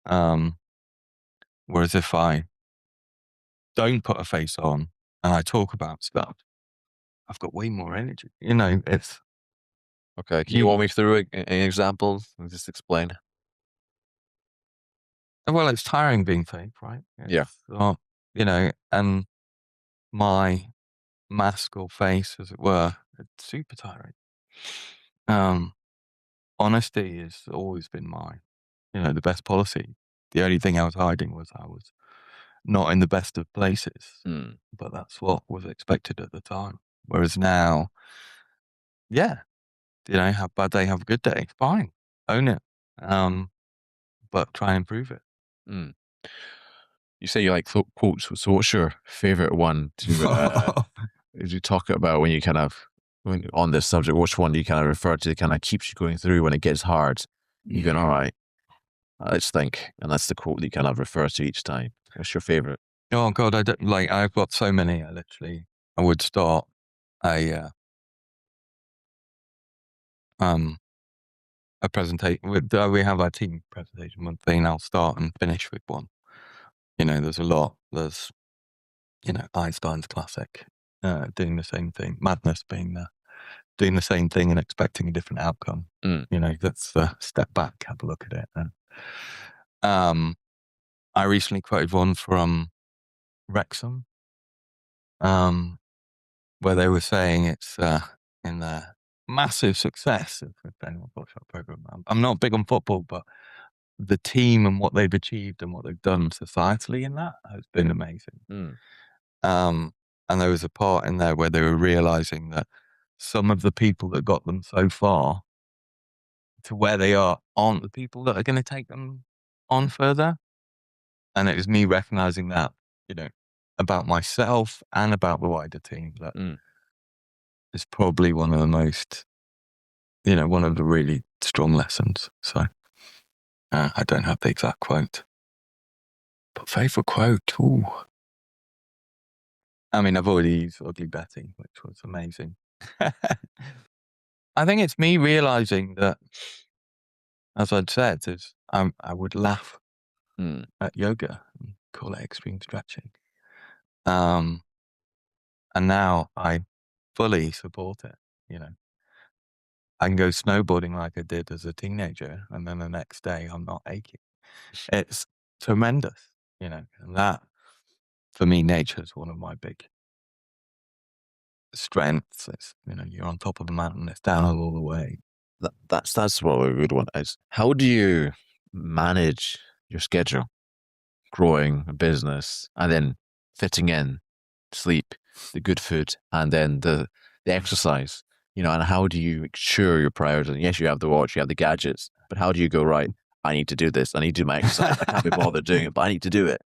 Whereas if I don't put a face on and I talk about stuff, I've got way more energy. You know, it's Okay. Can you walk me through an example? Just explain. well, it's tiring being fake, right? Yeah. You know, and my mask or face, as it were, it's super tiring. Honesty has always been the best policy. The only thing I was hiding was I was not in the best of places, Mm. but that's what was expected at the time. Whereas now, yeah, you know, have a bad day, have a good day, fine, own it, but try and improve it. Mm. You say you like quotes. So what's your favorite one to as you talk about when you kind of on this subject? Which one do you kind of refer to that kind of keeps you going through when it gets hard? You're going, all right, let's think, and that's the quote that you kind of refer to each time. What's your favorite? Oh God, I don't like. I've got so many. I would start a presentation. We have our team presentation monthly, and I'll start and finish with one. You know, there's a lot. There's, you know, Einstein's classic, doing the same thing. Madness being doing the same thing and expecting a different outcome. Mm. You know, that's step back, have a look at it. And I recently quoted one from Wrexham, where they were saying it's in the massive success of the annual workshop program. I'm not big on football, but the team and what they've achieved and what they've done societally in that has been amazing. Mm. And there was a part in there where they were realizing that some of the people that got them so far to where they are aren't the people that are going to take them on further. And it was me recognizing that, you know, about myself and about the wider team, that is probably one of the most, you know, one of the really strong lessons. So I don't have the exact quote, but favorite quote. Ooh. I mean, I've already used Ugly Betty, which was amazing. I think it's me realizing that, as I'd said, is I would laugh at yoga and call it extreme stretching. And now I fully support it. I can go snowboarding like I did as a teenager, and then the next day I'm not aching. It's tremendous, and that, for me, nature is one of my big strengths. It's, you're on top of the mountain, it's downhill all the way. That's what a good one is. How do you manage your schedule, growing a business, and then fitting in sleep, the good food, and then the exercise? And how do you ensure your priorities? Yes, you have the watch, you have the gadgets, but how do you go, right, I need to do this, I need to do my exercise, I can't be bothered doing it, but I need to do it?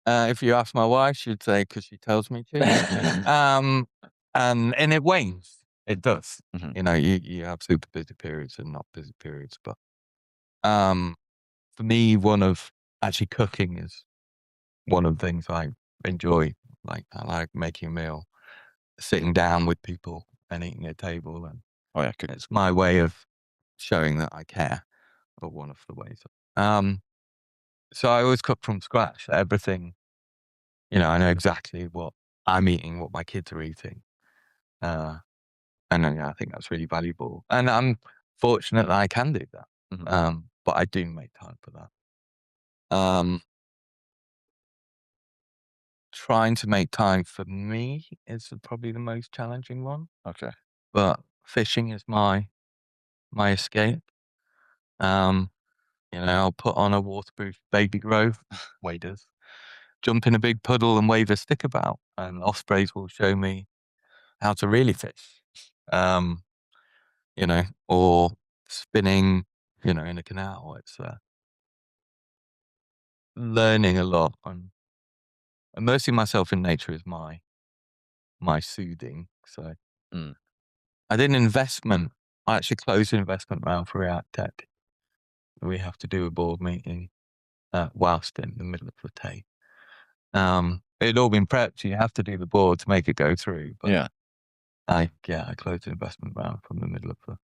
If you ask my wife, she'd say, because she tells me to. And it wanes. It does. Mhm. You have super busy periods and not busy periods. But for me, actually cooking is one of the things I enjoy. Like, I like making a meal, sitting down with people and eating at a table. And Oh yeah, it's my way of showing that I care, or one of the ways. So I always cook from scratch. Everything, I know exactly what I'm eating, what my kids are eating. And I think that's really valuable. And I'm fortunate that I can do that. Mhm. But I do make time for that. Trying to make time for me is probably the most challenging one. Okay. But fishing is my escape. I'll put on a waterproof baby grow, waders, jump in a big puddle and wave a stick about, and ospreys will show me how to really fish. Or spinning, in a canal. It's learning a lot, and immersing myself in nature is my soothing. So Mm. I did an investment. I actually closed an investment round for Reactec. We have to do a board meeting whilst in the middle of the day. It'd all been prepped. You have to do the board to make it go through. But Yeah. I closed an investment round from the middle of the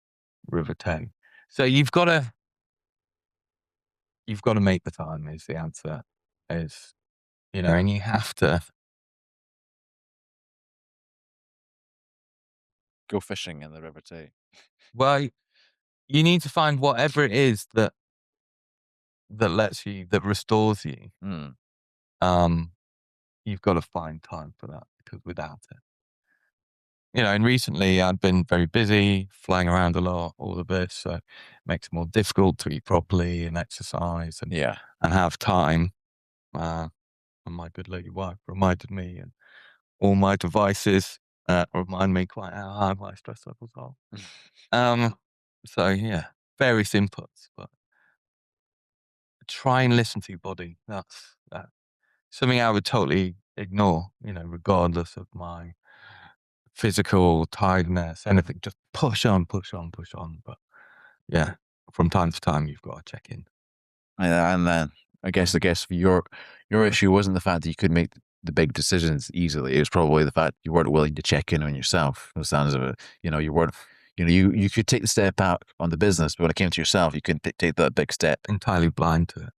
River Tay. So you've got to make the time, is the answer. Is and you have to Go fishing in the River Tay. well, you need to find whatever it is that that restores you. Mm. You've got to find time for that, because without it, and recently I've been very busy, flying around a lot, all of this, so it makes it more difficult to eat properly and exercise and Yeah. have time. And my good lady wife reminded me, and all my devices remind me quite how high my stress levels are. So yeah, various inputs, but try and listen to your body. That's something I would totally ignore, regardless of my physical tiredness, anything. Just push on, push on, push on. But yeah, from time to time, you've got to check in. And then I guess your issue wasn't the fact that you could make the big decisions easily. It was probably the fact you weren't willing to check in on yourself. The sounds of it, you weren't. You could take the step out on the business, but when it came to yourself, you couldn't take that big step. Entirely blind to it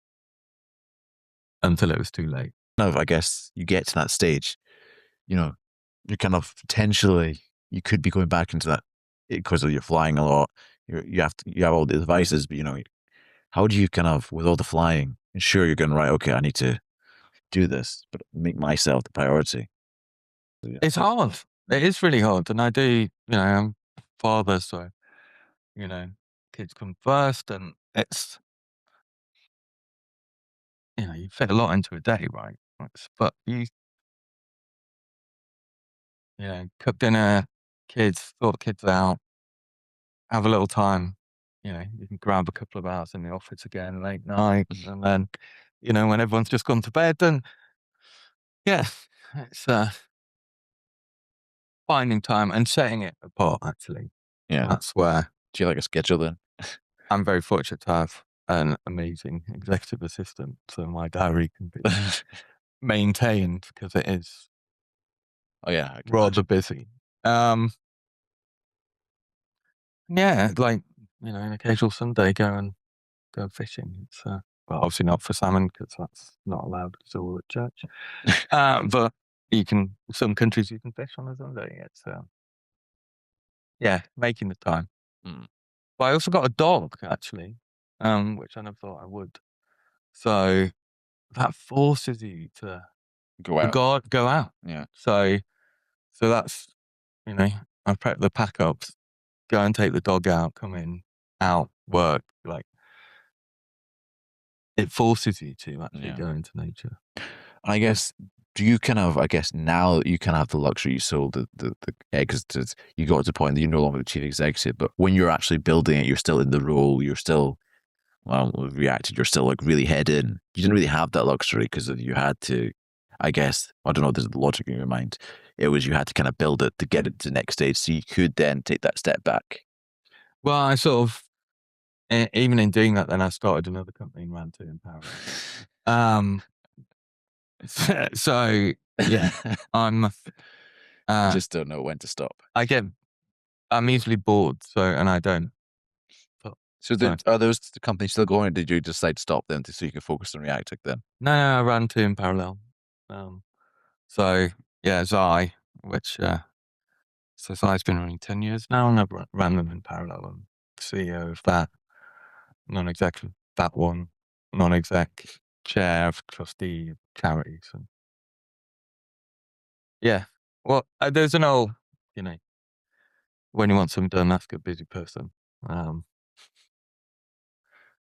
until it was too late. No, I guess you get to that stage, you're kind of potentially you could be going back into that because of you're flying a lot. You have all the devices, but how do you kind of, with all the flying, ensure you're going right? Okay, I need to do this, but make myself the priority. Yeah. It's hard. It is really hard. And I do, I'm a father, so, kids come first, and it's, you fit a lot into a day, right? But cook dinner, kids, sort the kids out, have a little time. You can grab a couple of hours in the office again, late night, and then, when everyone's just gone to bed, then, yeah, it's finding time and setting it apart, actually. Yeah. That's where Do you like a schedule then? I'm very fortunate to have an amazing executive assistant, so my diary can be maintained, because it is Oh yeah, I can rather imagine. busy. Yeah, like, an occasional Sunday, go fishing. It's well, obviously not for salmon, because that's not allowed. It's all at church. But some countries you can fish on a Sunday. It's making the time. Mm. But I also got a dog actually, which I never thought I would. So that forces you to Go out. go out. Yeah. So that's, I prep the pack ups, go and take the dog out, come in, out, work. Like, it forces you to actually go into nature. I guess, do you now that you kind of have the luxury, you sold the eggs, you got to the point that you're no longer the chief executive, but when you're actually building it, you're still in the role, you're still, with Reacted, you're still like really head in. You didn't really have that luxury because you had to, I guess, I don't know, there's the logic in your mind. It was, you had to kind of build it to get it to the next stage so you could then take that step back. Well, I sort of, even in doing that, then I started another company and ran two in parallel. So yeah, I'm. I just don't know when to stop. I'm easily bored, and I don't. So are those the companies still going, or did you decide to stop them so you can focus on Reactec then? No, I ran two in parallel. So yeah, Zai, which so Zai's been running 10 years now, and I've ran them in parallel. I'm CEO of that, non-exec of that one, non-exec chair of trustee of charities, and yeah. Well, there's an old, when you want something done, ask a busy person.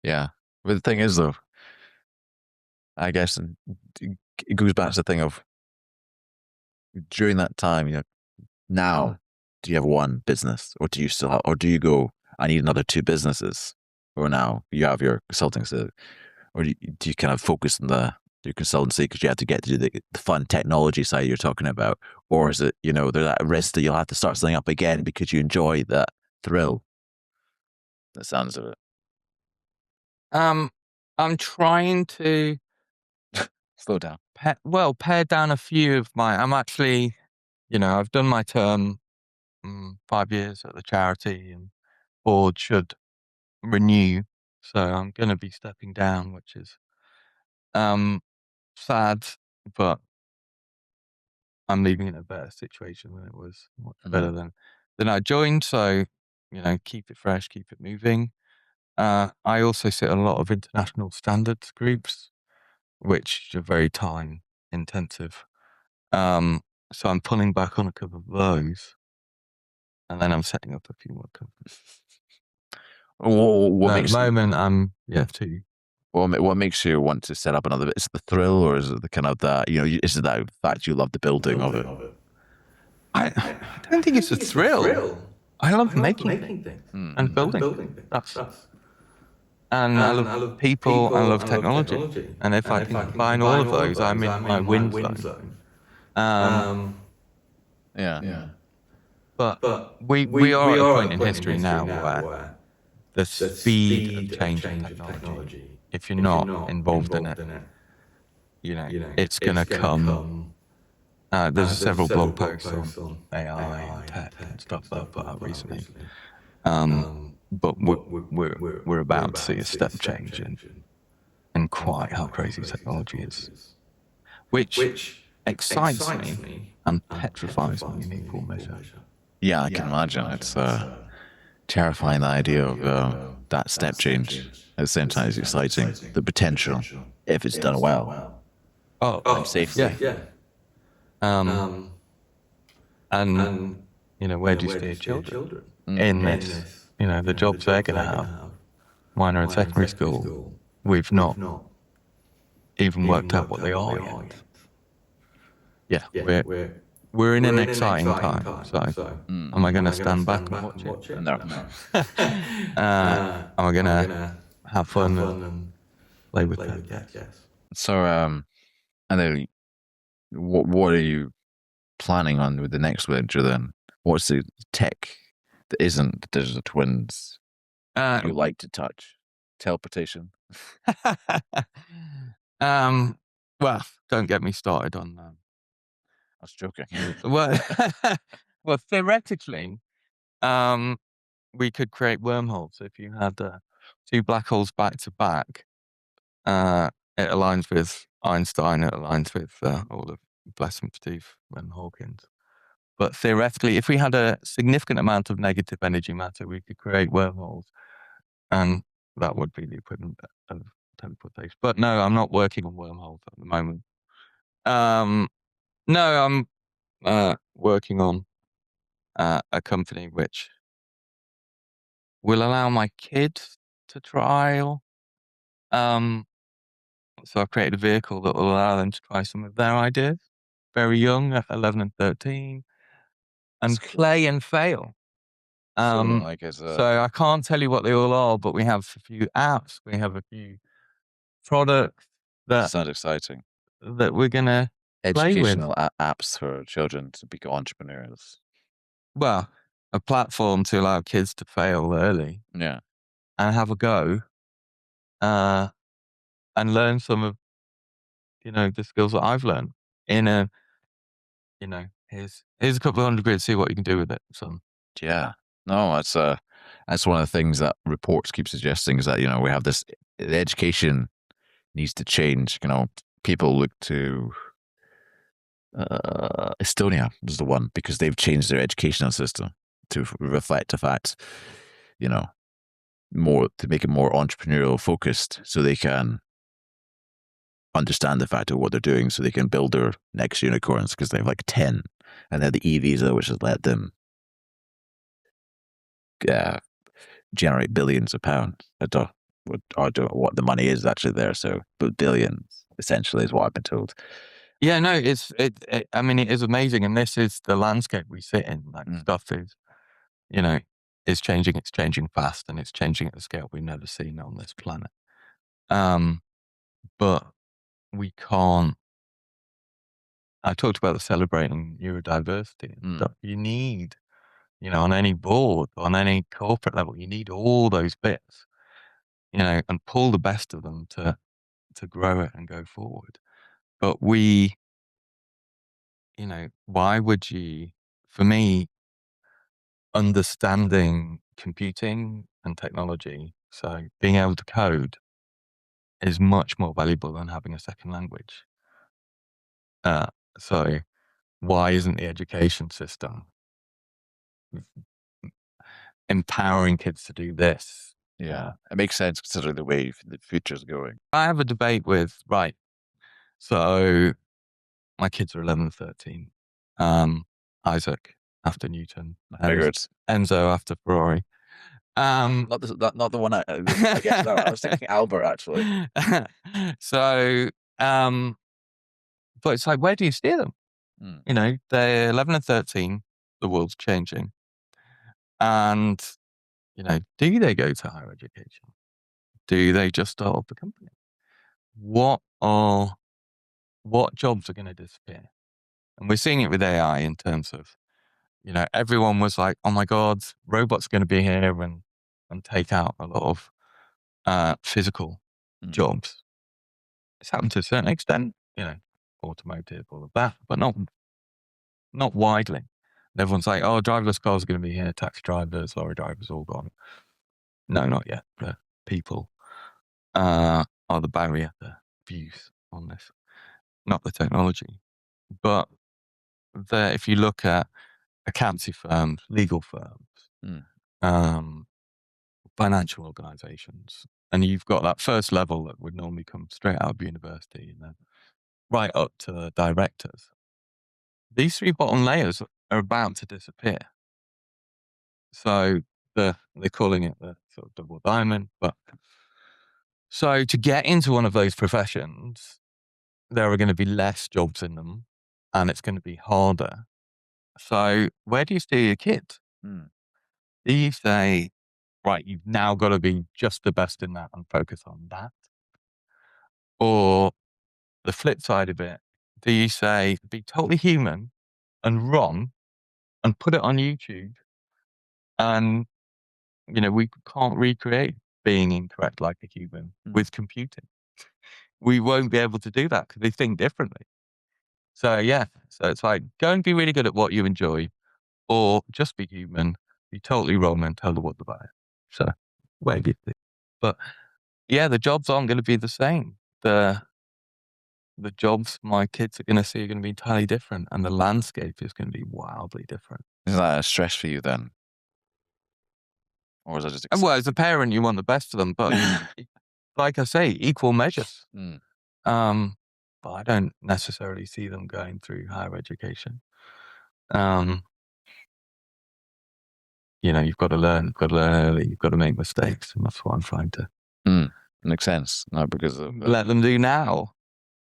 Yeah, but the thing is, though, I guess it goes back to the thing of during that time, now, do you have one business, or do you still have, or do you go, I need another two businesses, or now you have your consulting, or do you kind of focus on your consultancy because you have to get to the fun technology side you're talking about, or is it, there's that risk that you'll have to start something up again because you enjoy that thrill? That sounds of it. I'm trying to slow down. Pare down a few of my. I'm actually, I've done my term, 5 years at the charity, and board should renew. So I'm going to be stepping down, which is sad, but I'm leaving in a better situation than it was. Much better than I joined. So, keep it fresh, keep it moving. I also sit a lot of international standards groups, which are very time intensive. So I'm pulling back on a couple of those, and then I'm setting up a few more companies. At the moment, I'm two. What makes you want to set up another? Is it the thrill, or is it the kind of that, is it that fact you love the building of it? I don't think it's a thrill. I love making things and building things. And I love people, I love technology. And if I can combine all of those, I'm in my win zone. Yeah. But we are at a point in history now where the speed of change in technology, if you're not involved in it, it's going to come. There's several blog posts on AI and tech and stuff that I've put out recently. But we're about to see a step change in quite how crazy technology is, which excites me and petrifies me in equal measure. Yeah, I can imagine. It's terrifying, the idea of that step change. At the same time, it's exciting, the potential, if it's done well. And safely. Yeah. And where do you steer children in this? The jobs they're going to have. Mine are in secondary school. We've not even worked out what they are yet. Yeah, we're in an exciting time. So, am I going to stand back and watch it? No. Am I going to have fun and play with that? Yes. So, and then, what are you planning on with the next venture then? What's the tech that isn't the digital twins you like to touch? Teleportation? Well, don't get me started on that. I was joking. Well, theoretically, we could create wormholes. If you had two black holes back to back, it aligns with Einstein, it aligns with all of bless him, Stephen Hawkins. But theoretically, if we had a significant amount of negative energy matter, we could create wormholes, and that would be the equivalent of teleportation. But no, I'm not working on wormholes at the moment. No, I'm working on a company which will allow my kids to trial. So I've created a vehicle that will allow them to try some of their ideas, very young, at 11 and 13, and play and fail. So I can't tell you what they all are, but we have a few apps, we have a few products that sounds exciting. that we're gonna Educational apps for children to become entrepreneurs. Well, a platform to allow kids to fail early, Yeah, and have a go, and learn some of the skills that I've learned in a here's a couple of £100, see what you can do with it. So yeah. No, that's one of the things that reports keep suggesting is that we have this. The education needs to change. People look to Estonia is the one because they've changed their educational system to reflect the fact, more to make it more entrepreneurial focused, so they can understand the fact of what they're doing, so they can build their next unicorns because they have like 10, and they have the e-visa, which has let them generate billions of pounds. I don't know what the money is actually there, but billions essentially is what I've been told. Yeah, no, it is amazing, and this is the landscape we sit in. Like stuff is changing. It's changing fast, and it's changing at a scale we've never seen on this planet. But we can't. I talked about the celebrating neurodiversity and stuff. You need, on any board, on any corporate level, you need all those bits, and pull the best of them to grow it and go forward. But why would you, for me, understanding computing and technology, so being able to code, is much more valuable than having a second language. So why isn't the education system empowering kids to do this? Yeah, it makes sense considering the way the future's going. I have a debate with, so my kids are 11 and 13. Isaac after Newton. Figured. Enzo after Ferrari. Not the one I guess. No, I was thinking Albert actually. So, but it's like, where do you steer them? They're 11 and 13. The world's changing, and do they go to higher education? Do they just start up a company? What jobs are going to disappear? And we're seeing it with AI in terms of, everyone was like, oh my God, robots are going to be here and take out a lot of physical jobs. It's happened to a certain extent, automotive, all of that, but not widely. And everyone's like, oh, driverless cars are going to be here, taxi drivers, lorry drivers, all gone. No, not yet. The people are the barrier, the views on this, not the technology. But if you look at accountancy firms, legal firms, financial organizations, and you've got that first level that would normally come straight out of university and then right up to the directors. These three bottom layers are about to disappear. So they're calling it the sort of double diamond. But so to get into one of those professions, there are going to be less jobs in them, and it's going to be harder. So where do you steer your kids? Do you say, right, you've now got to be just the best in that and focus on that? Or the flip side of it, do you say, be totally human and wrong and put it on YouTube? And, we can't recreate being incorrect like a human with computing. We won't be able to do that because they think differently. So, so it's like, go and be really good at what you enjoy, or just be human, be totally wrong and tell the world about it. So, where do you think? But the jobs aren't going to be the same. the jobs my kids are going to see are going to be entirely different, and the landscape is going to be wildly different. Is that a stress for you then? Or is that just And well, as a parent, you want the best for them, but like I say, equal measures. Mm. But I don't necessarily see them going through higher education. You've got to learn early, you've got to make mistakes, and that's what I'm trying to Makes sense. No, because let them do now.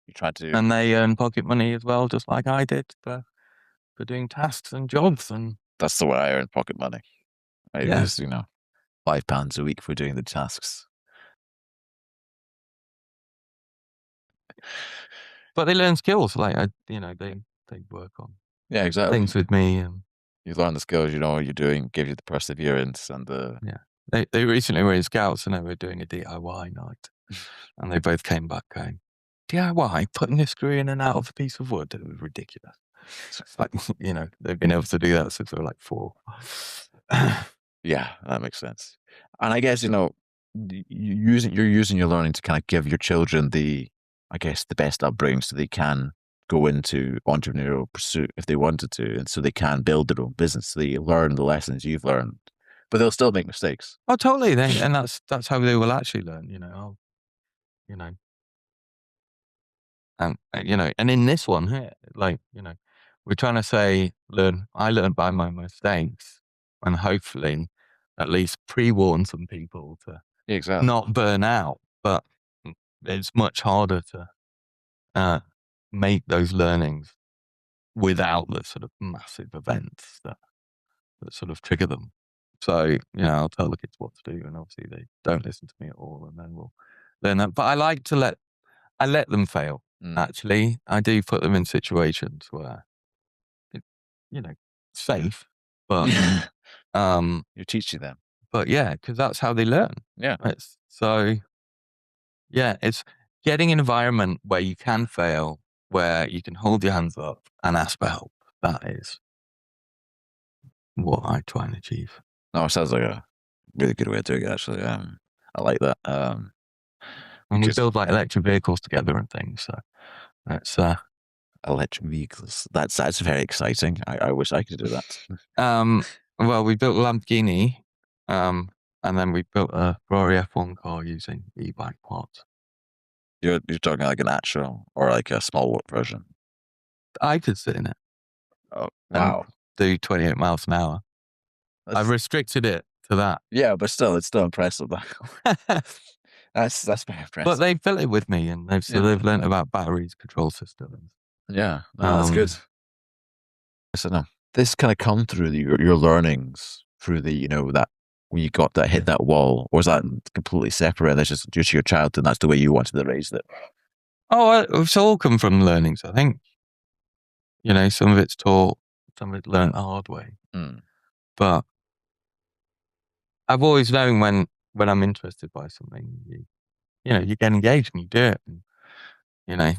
you try to, And they earn pocket money as well, just like I did for doing tasks and jobs. And that's the way I earn pocket money. It Yeah. was, £5 a week for doing the tasks. but they learn skills, like they work on Yeah, exactly. things with me, and You learn the skills, you know what you're doing, give you the perseverance and the. they recently were in Scouts and they were doing a DIY night, and they both came back going, DIY, putting a screw in and out of a piece of wood. It was ridiculous. It's like, they've been able to do that since they were like 4. Yeah, that makes sense. And I guess, you're using your learning to kind of give your children the best upbringing so they can go into entrepreneurial pursuit if they wanted to, and so they can build their own business. So they learn the lessons you've learned, but they'll still make mistakes. Oh, totally. And that's how they will actually learn, and in this one here, we're trying to say, I learned by my mistakes, and hopefully at least pre-warn some people to Yeah, exactly. not burn out. But it's much harder to make those learnings without the sort of massive events that sort of trigger them. So, I'll tell the kids what to do, and obviously they don't listen to me at all, and then we'll learn that. But I like to let them fail. Actually, I do put them in situations where safe, but You're teaching them. but yeah, because that's how they learn. Yeah. It's getting an environment where you can fail, where you can hold your hands up and ask for help. That is what I try and achieve. No, it sounds like a really good way of doing it, actually. I like that. And we build like electric vehicles together and things. So that's electric vehicles. That's very exciting. I wish I could do that. Well, we built a Lamborghini, and then we built a Ferrari F1 car using e-bike parts. You're talking like an actual or like a small version. I could sit in it. Oh, wow. Do 28 miles an hour. I've restricted it to that. Yeah, but still, it's still impressive. That's very impressive. But they built it with me, and they've learned about batteries, control systems. Yeah, that's good. So no, this kind of come through your learnings through the that when you got that hit that wall, or was that completely separate? That's just due to your childhood, and that's the way you wanted to raise it. Oh, it's all come from learnings, I think. Some of it's taught, some of it's learned the hard way. But I've always known when I'm interested by something, you get engaged and you do it. And,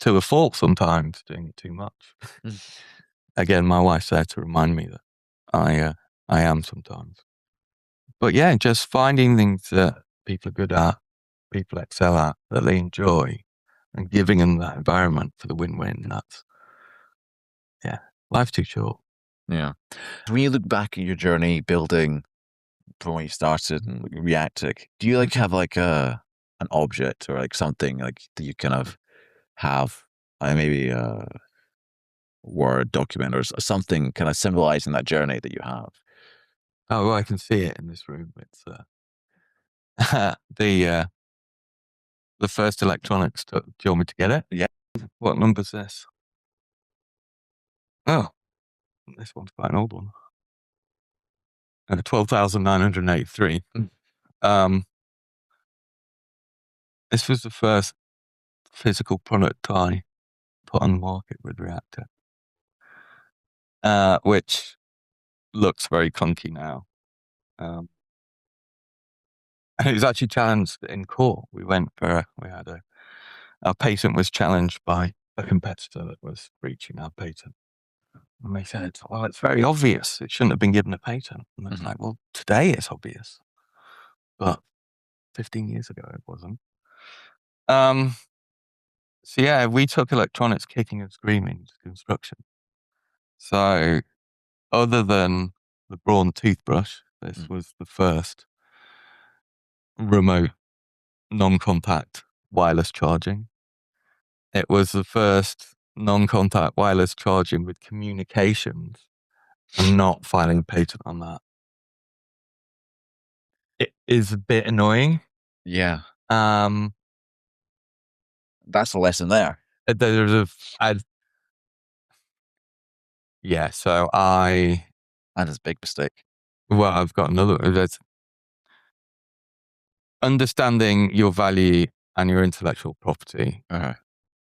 to a fault sometimes, doing it too much. Again, my wife's there to remind me that I am sometimes. But yeah, just finding things that people are good at, people excel at, that they enjoy, and giving them that environment for the win-win. That's, life's too short. Yeah. When you look back at your journey building from when you started and Reactec, do you have an object or something that you kind of have, maybe a Word document or something kind of symbolizing that journey that you have? Oh, well, I can see it in this room. It's the first electronics. Do you want me to get it? Yeah. What number's this? Oh, this one's quite an old one. 12,983. This was the first physical product I put on the market with Reactec, which looks very clunky now. And it was actually challenged in court. Our patent was challenged by a competitor that was breaching our patent. And they said, well, it's very obvious. It shouldn't have been given a patent. And it's like, well, today it's obvious. But 15 years ago, it wasn't. So yeah, we took electronics kicking and screaming to construction. So other than the Braun toothbrush, this was the first remote non-contact wireless charging. It was the first non-contact wireless charging with communications and not filing a patent on that. It is a bit annoying. Yeah. That's a lesson there. So I... That is a big mistake. Well, I've got another. That's understanding your value and your intellectual property,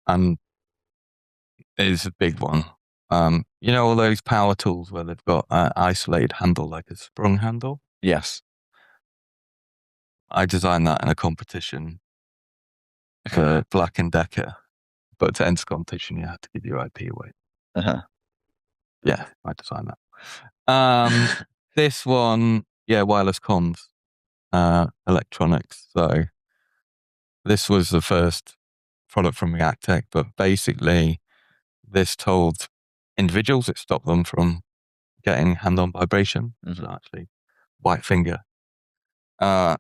and is a big one. You know, all those power tools where they've got an isolated handle, like a sprung handle? Yes. I designed that in a competition for Black & Decker, but to enter competition, you had to give your IP away. Yeah, I designed that. This one, wireless comms, electronics. So this was the first product from Reactec, but basically this told individuals, it stopped them from getting hand-on vibration, so actually white finger. But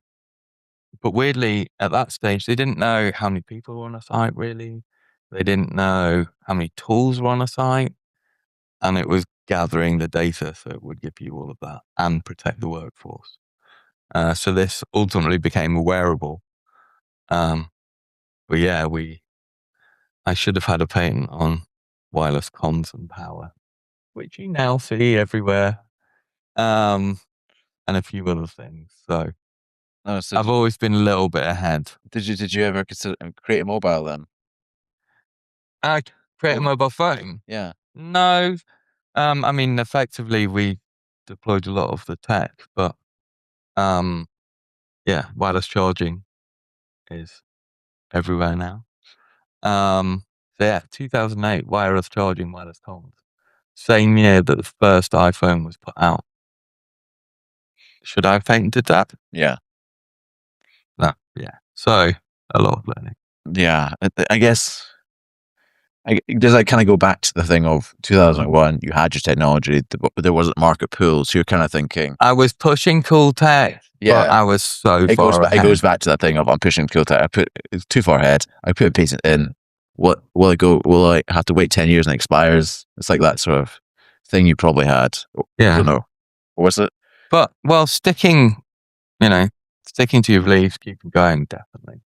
weirdly, at that stage, they didn't know how many people were on a site, really. They didn't know how many tools were on a site. And it was gathering the data, so it would give you all of that and protect the workforce. So this ultimately became a wearable. But yeah, I should have had a patent on wireless comms and power, which you now see everywhere. And a few other things. So I've always been a little bit ahead. Did you ever consider create a mobile then? Create a mobile phone? Yeah. No. I mean, effectively, we deployed a lot of the tech, but wireless charging is everywhere now. 2008, wireless charging, wireless comms. Same year that the first iPhone was put out. Should I have patented that? Yeah. No, yeah. So, a lot of learning. Yeah, I guess... does that kind of go back to the thing of 2001? You had your technology, but there wasn't market pool, so you're kind of thinking... I was pushing cool tech, but I was so far ahead. It goes back to that thing of I'm pushing cool tech. It's too far ahead. I put a patent in. What will it go? Will I have to wait 10 years and it expires? It's like that sort of thing you probably had. Yeah. I don't know. Or was it? But, well, sticking to your beliefs, keeping going, definitely.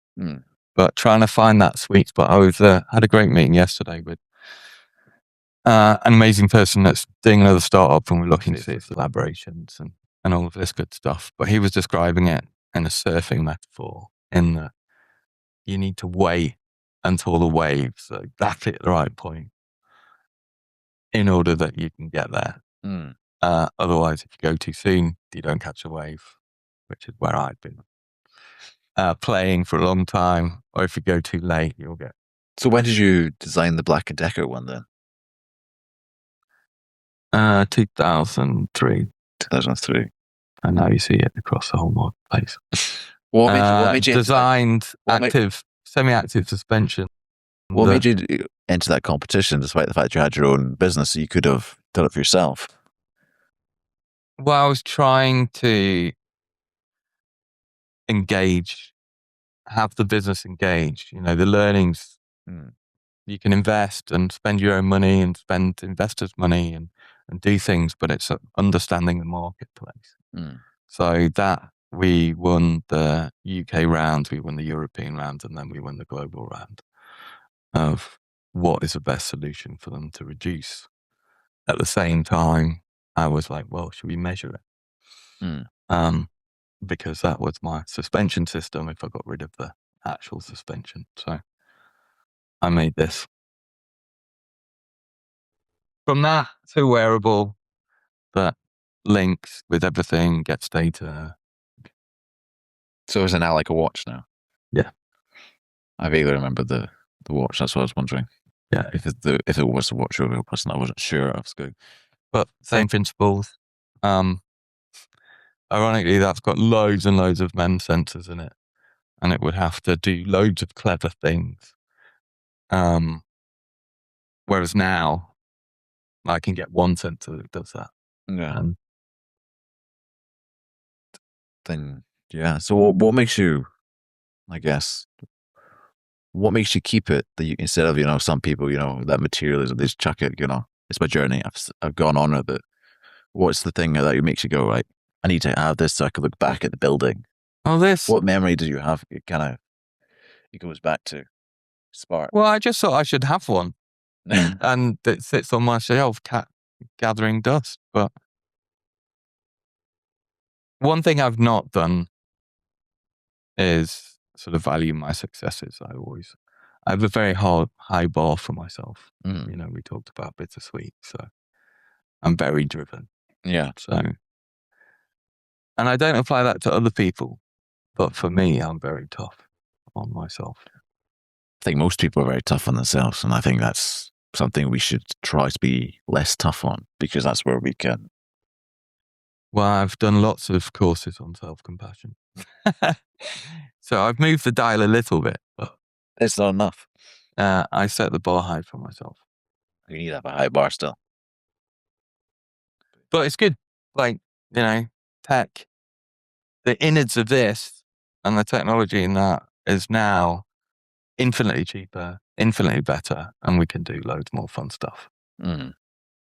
But trying to find that sweet spot. I had a great meeting yesterday with an amazing person that's doing another startup, and we're looking to see its collaborations and all of this good stuff. But he was describing it in a surfing metaphor, in that you need to wait until the waves are exactly at the right point in order that you can get there. Otherwise, if you go too soon, you don't catch a wave, which is where I've been playing for a long time. Or if you go too late, you'll get... So when did you design the Black & Decker one then? 2003. 2003. And now you see it across the whole place. What made you designed semi-active suspension. What made you enter that competition, despite the fact you had your own business, so you could have done it for yourself? Well, I was trying to have the business engage. The learnings. You can invest and spend your own money and spend investors' money and do things, but it's understanding the marketplace. So that we won the UK round, we won the European round, and then we won the global round of what is the best solution for them to reduce. At the same time, I was like, well, should we measure it? Because that was my suspension system if I got rid of the actual suspension. So I made this. From that to wearable that links with everything, gets data. So is it now like a watch now? Yeah. I vaguely remember the watch. That's what I was wondering. Yeah. If it was a watch or a real person, I wasn't sure. I was good. But same principles. Ironically, that's got loads and loads of MEMS sensors in it, and it would have to do loads of clever things Whereas now I can get one sensor that does that. Yeah. Then yeah. So what makes you? I guess what makes you keep it that you instead of some people that materialism they just chuck it. It's my journey. I've gone on with it. What's the thing that makes you go like I need to have this so I can look back at the building? Oh, this. What memory do you have? It goes back to spark. Well, I just thought I should have one, and it sits on my shelf, gathering dust. But one thing I've not done is sort of value my successes. I have a very high bar for myself. Mm. We talked about bittersweet, so I'm very driven. Yeah. So, and I don't apply that to other people, but for me, I'm very tough on myself. I think most people are very tough on themselves, and I think that's something we should try to be less tough on because that's where we can. Well, I've done lots of courses on self-compassion. So I've moved the dial a little bit, but It's not enough. I set the bar high for myself. You need to have a high bar still. But it's good. Like, tech, the innards of this and the technology in that is now infinitely cheaper, infinitely better, and we can do loads more fun stuff. Mm.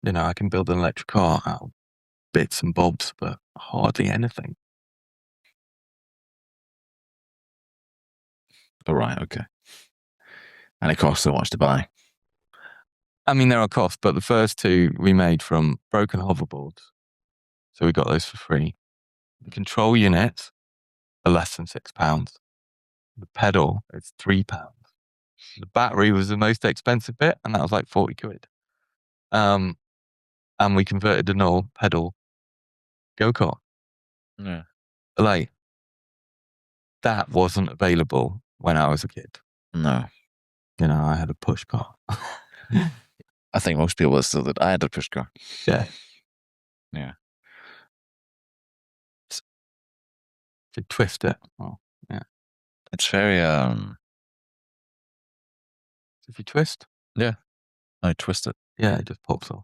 I can build an electric car out of bits and bobs, but hardly anything. All right, okay. And it costs so much to buy. I mean, there are costs, but the first two we made from broken hoverboards. So we got those for free. The control units are less than £6. The pedal is £3. The battery was the most expensive bit, and that was like 40 quid. And we converted an all pedal go-kart. Yeah. Like, that wasn't available when I was a kid. No. I had a push car. I think most people still did. I had a push car. Yeah. Yeah. To twist it. Oh, yeah. It's very If you twist? Yeah. I twist it. Yeah, it just pops off.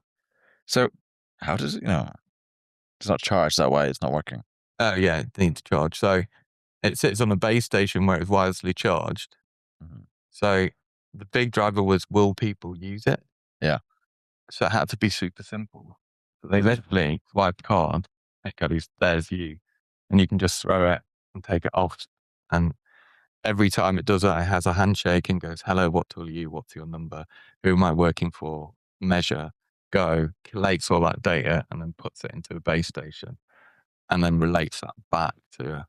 So how does it it's not charged, is that why it's not working? Oh yeah, it needs charge. So it sits on a base station where it's wirelessly charged. Mm-hmm. So the big driver was, will people use it? Yeah. So it had to be super simple. So they literally swipe a card, there's you, and you can just throw it and take it off. And every time it does that, it has a handshake and goes, hello, what tool are you? What's your number? Who am I working for? Measure, go, collates all that data and then puts it into a base station and then relates that back to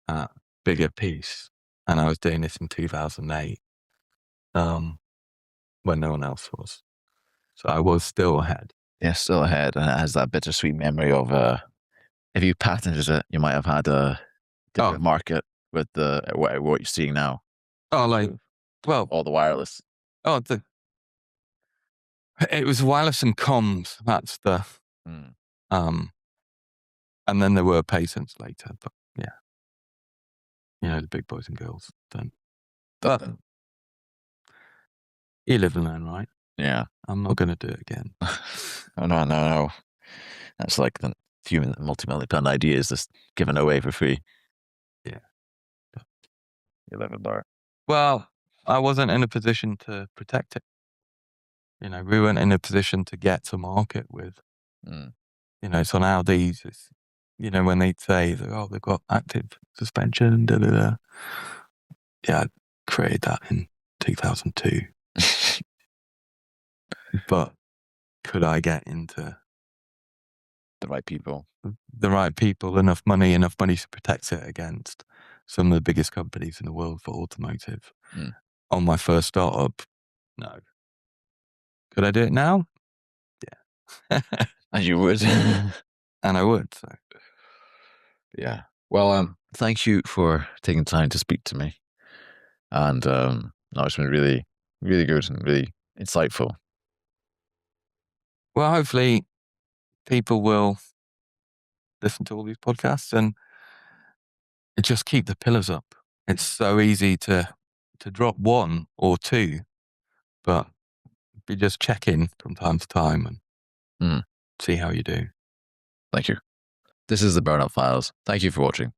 a bigger piece. And I was doing this in 2008 when no one else was. So I was still ahead. Yeah, still ahead. And it has that bittersweet memory of if you patented it, you might have had a different market with what you're seeing now. Oh, All the wireless. Oh, it was wireless and comms. That's the and then there were patents later. But yeah, the big boys and girls don't. But you live and learn, right? Yeah. I'm not going to do it again. Oh, no. That's like the human multi-million-pound idea is just given away for free. Yeah. You live and learn. Well, I wasn't in a position to protect it. We weren't in a position to get to market with. It's on Audis. It's, when they say, oh, they've got active suspension, Yeah, I created that in 2002. But could I get into the right people, enough money to protect it against some of the biggest companies in the world for automotive? On my first startup? No. Could I do it now? Yeah. And you would. And I would. So. Yeah. Well, thank you for taking time to speak to me. And no, it's been really, really good and really insightful. Well, hopefully people will listen to all these podcasts and just keep the pillars up. It's so easy to drop one or two but you just check in from time to time and Mm. see how you do. Thank you. This is the Burnout Files. Thank you for watching.